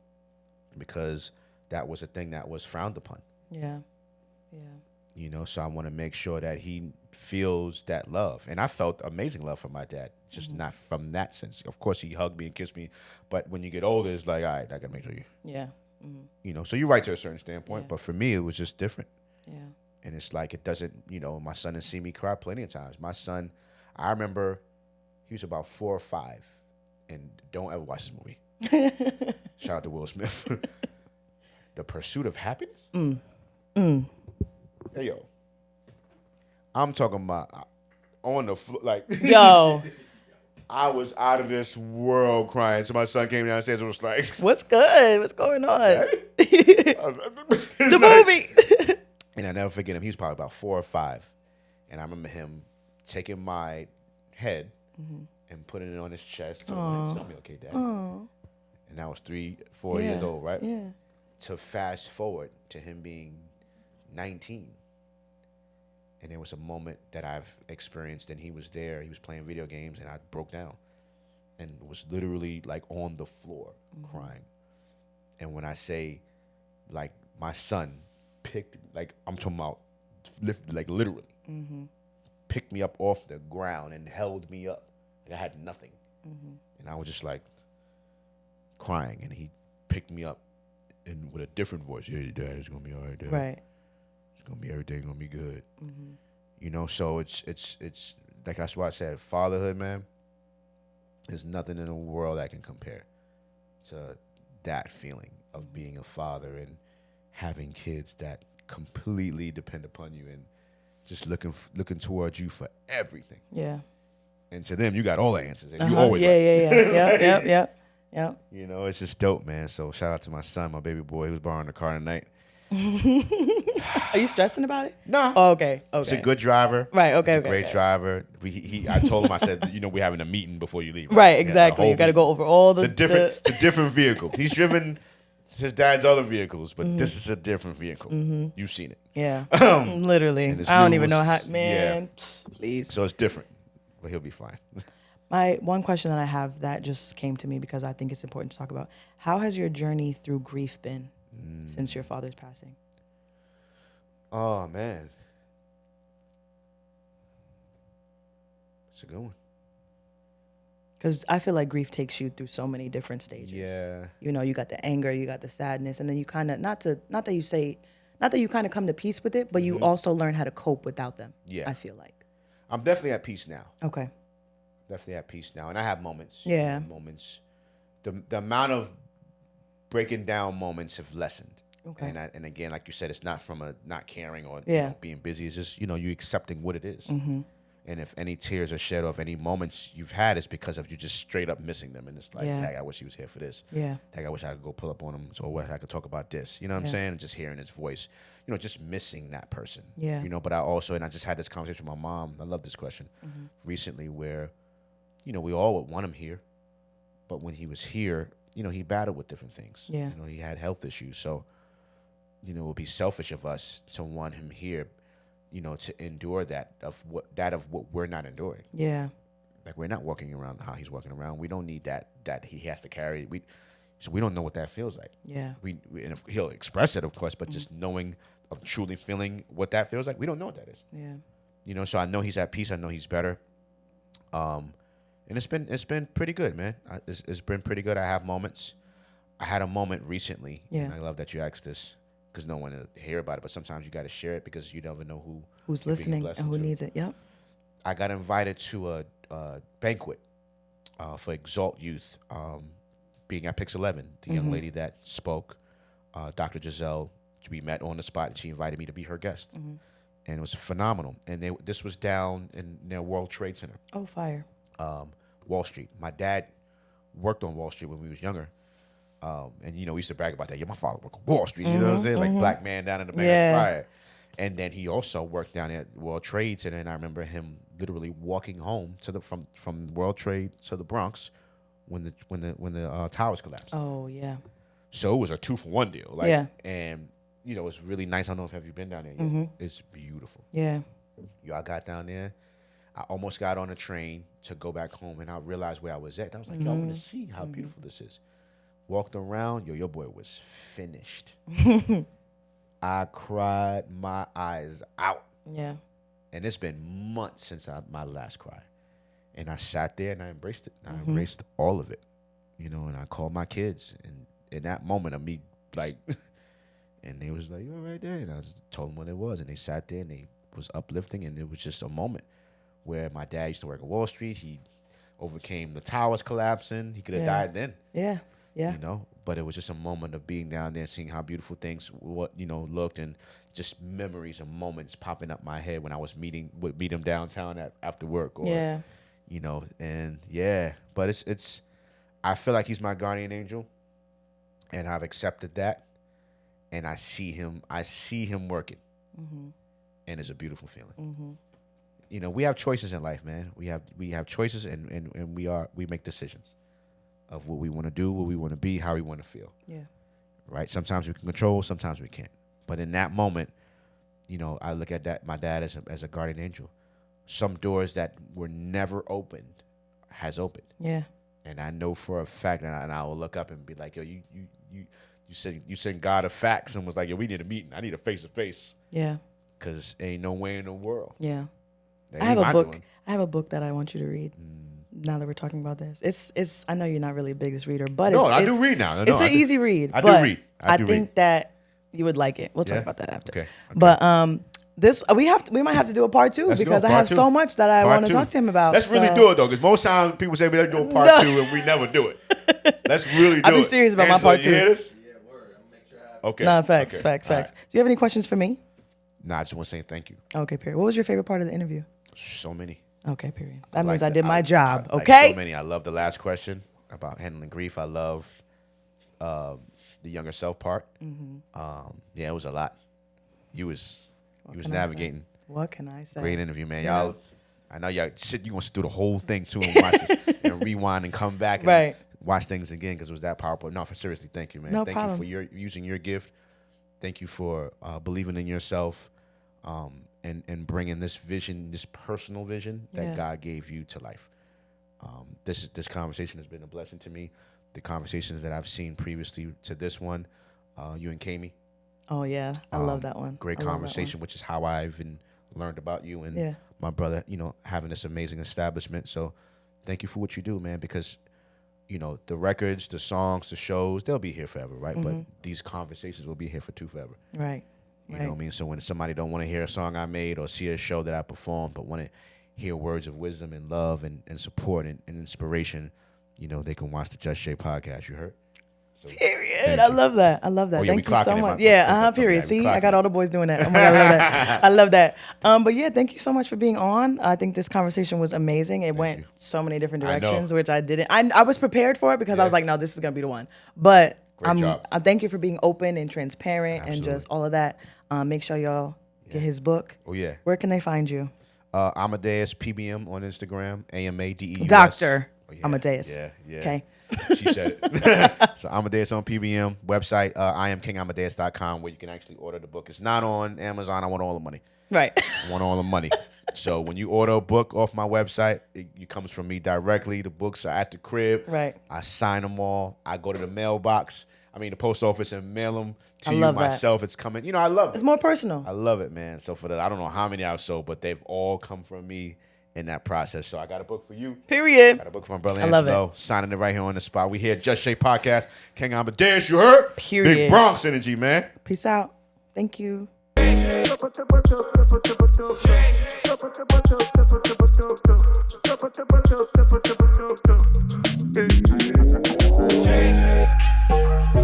because that was a thing that was frowned upon. Yeah. Yeah. So I want to make sure that he feels that love. And I felt amazing love from my dad, just not from that sense. Of course, he hugged me and kissed me. But when you get older, it's like, all right, I got to make sure you. Yeah. So you're right to a certain standpoint. Yeah. But for me, it was just different. Yeah. And it's like it doesn't, my son has seen me cry plenty of times. My son, I remember he was about 4 or 5. And don't ever watch this movie. Shout out to Will Smith. The Pursuit of Happiness? Hey, yo. I'm talking about on the floor, like... Yo. I was out of this world crying. So my son came downstairs and was like... What's good? What's going on? The movie. And I never forget him. He was probably about 4 or 5. And I remember him taking my head and putting it on his chest. It's going to be okay, Dad. Aww. And I was 3, 4 years old, right? Yeah. To fast forward to him being 19. And there was a moment that I've experienced, and he was there. He was playing video games, and I broke down and was literally like on the floor crying. And when I say, like, my son picked, like, I'm talking about lifted, like, literally picked me up off the ground and held me up. Like I had nothing. And I was just like crying, and he picked me up and with a different voice. Yeah, your dad, it's gonna be all right, Dad. Right. It's gonna be everything gonna be good. You know, so it's like that's why I said fatherhood, man. There's nothing in the world that can compare to that feeling of being a father and having kids that completely depend upon you and just looking towards you for everything. Yeah. And to them, you got all the answers, and you always Yeah. Yep. You know, it's just dope, man. So shout out to my son, my baby boy, who's borrowing the car tonight. Are you stressing about it? No. Oh, okay. He's a good driver. Right. Okay. He's a great driver. I told him, I said, you know, we're having a meeting before you leave. Right. Exactly. You got to go over all the. It's a different vehicle. He's driven his dad's other vehicles, but this is a different vehicle. You've seen it. Yeah. Literally. I don't even know how. Man, please. So it's different, but he'll be fine. My one question that I have that just came to me because I think it's important to talk about. How has your journey through grief been since your father's passing? Oh, man. It's a good one. Because I feel like grief takes you through so many different stages. Yeah. You know, you got the anger, you got the sadness, and then you kind of, not that you kind of come to peace with it, but you also learn how to cope without them. Yeah. I feel like. I'm definitely at peace now. Okay. Definitely at peace now. And I have moments. Yeah. Moments. The amount of breaking down moments have lessened. Okay. And again, like you said, it's not from a not caring or being busy. It's just, you accepting what it is. And if any tears are shed or if any moments you've had, it's because of you just straight up missing them. And it's like, dang, I wish he was here for this. Yeah. Dang, I wish I could go pull up on him so I could talk about this. You know what I'm saying? And just hearing his voice, just missing that person. Yeah. But I just had this conversation with my mom. I love this question recently where, we all would want him here. But when he was here, he battled with different things. Yeah. He had health issues. So, it would be selfish of us to want him here, to endure that of what we're not enduring. Yeah. Like we're not walking around how he's walking around. We don't need that he has to carry. So we don't know what that feels like. Yeah. And if he'll express it, of course, but just knowing of truly feeling what that feels like, we don't know what that is. Yeah. So I know he's at peace. I know he's better. And it's been pretty good, man. It's been pretty good. I have moments. I had a moment recently. Yeah. And I love that you asked this because no one will hear about it, but sometimes you got to share it because you never know who's listening and who needs it. Yep. I got invited to a banquet for Exalt Youth, being at Pix 11. The young lady that spoke, Dr. Giselle, we met on the spot, and she invited me to be her guest. And it was phenomenal. And this was down in their World Trade Center. Oh, fire. Wall Street. My dad worked on Wall Street when we was younger. And, we used to brag about that. Yeah, my father worked on Wall Street. You know what I'm saying? Like black man down in the Bank of Fire. And then he also worked down at World Trade Center. And I remember him literally walking home from World Trade to the Bronx when the towers collapsed. Oh, yeah. So it was a 2-for-1 deal. And, it's really nice. I don't know if have you been down there yet. It's beautiful. Yeah. I got down there. I almost got on a train to go back home, and I realized where I was at. I was like, I want to see how beautiful this is. Walked around. Your boy was finished. I cried my eyes out. Yeah. And it's been months since my last cry. And I sat there, and I embraced it. I embraced all of it, and I called my kids. And in that moment of me, like, and they was like, you're right there. And I just told them what it was. And they sat there, and they was uplifting, and it was just a moment where my dad used to work at Wall Street. He overcame the towers collapsing. He could have died then. Yeah. Yeah. But it was just a moment of being down there and seeing how beautiful things looked, and just memories and moments popping up my head when I was meet him downtown after work but it's I feel like he's my guardian angel, and I've accepted that, and I see him working. And it's a beautiful feeling. We have choices in life, man. We have choices, and we make decisions of what we want to do, what we want to be, how we want to feel. Yeah. Right? Sometimes we can control, sometimes we can't. But in that moment, I look at my dad as a guardian angel. Some doors that were never opened has opened. Yeah. And I know for a fact, and I will look up and be like, yo, you sent God a fax and was like, yo, we need a meeting. I need a face-to-face. Yeah. Because ain't no way in the world. Yeah. I have a book that I want you to read. Now that we're talking about this, it's I know you're not really a biggest reader, but I do read now. It's an easy read. I do read. I think that you would like it. We'll talk about that after. Okay. But we might have to do a part 2 because I have so much that I want to talk to him about. Let's really do it though, because most times people say let's do a part 2 and we never do it. Let's really do it. I'll be serious about my part 2. Yeah, word. I'm gonna make sure I have it. Okay. No, facts. Right. Do you have any questions for me? Nah, I just want to say thank you. Okay, period. What was your favorite part of the interview? So many. Okay, period. That means I like did my job. I Okay. so many. I love the last question about handling grief. I loved the younger self part. Yeah, it was a lot. You was navigating. What can I say? Great interview, man. Yeah. Y'all, I know y'all shit. You gonna sit through the whole thing too and watch this and rewind and come back and Right. watch things again because it was that powerful. No, for seriously, thank you, man. No Thank problem. you for using your gift. Thank you for believing in yourself, and bringing this vision, this personal vision that God gave you to life. This conversation has been a blessing to me. The conversations that I've seen previously to this one, you and Kami. Oh yeah, I love that one. Great I love conversation, which is how I've learned about you and Yeah. my brother, having this amazing establishment. So thank you for what you do, man, because, the records, the songs, the shows, they'll be here forever, right? But these conversations will be here for forever. that one. Right. You know what I mean? So when somebody don't want to hear a song I made or see a show that I performed, but want to hear words of wisdom and love and support and inspiration, they can watch the Just Jay podcast. You heard? So, Period. I love that. Oh, yeah, Thank we you so clocking it, much. my- Period. we See, clocking I got it. all the boys doing that. Oh my God, I love that. I love that. But yeah, thank you so much for being on. I think this conversation was amazing. It went so many different I know. directions, which I didn't. I was prepared for it because I was like, no, this is gonna be the one. But Great job. I thank you for being open and transparent and Absolutely. just all of that. Make sure y'all get his book. Oh, yeah. Where can they find you? Amadeus PBM on Instagram, AMADEUS. Dr. Oh, yeah, Amadeus. Yeah. Okay. She said it. So Amadeus on PBM website, IamKingAmadeus.com, where you can actually order the book. It's not on Amazon. I want all the money. Right. I want all the money. So when you order a book off my website, it comes from me directly. The books are at the crib. Right. I sign them all. I go to the the post office and mail them to I you love that. myself. It's coming. I love it. It's more personal. I love it, man. So I don't know how many I've sold, but they've all come from me in that process. So I got a book for you. Period. Got a book for my brother I love Angelo. Signing it right here on the spot. We here at Just Jay Podcast. King Amadeus, you heard? Period. Big Bronx energy, man. Peace out. Thank you. Change.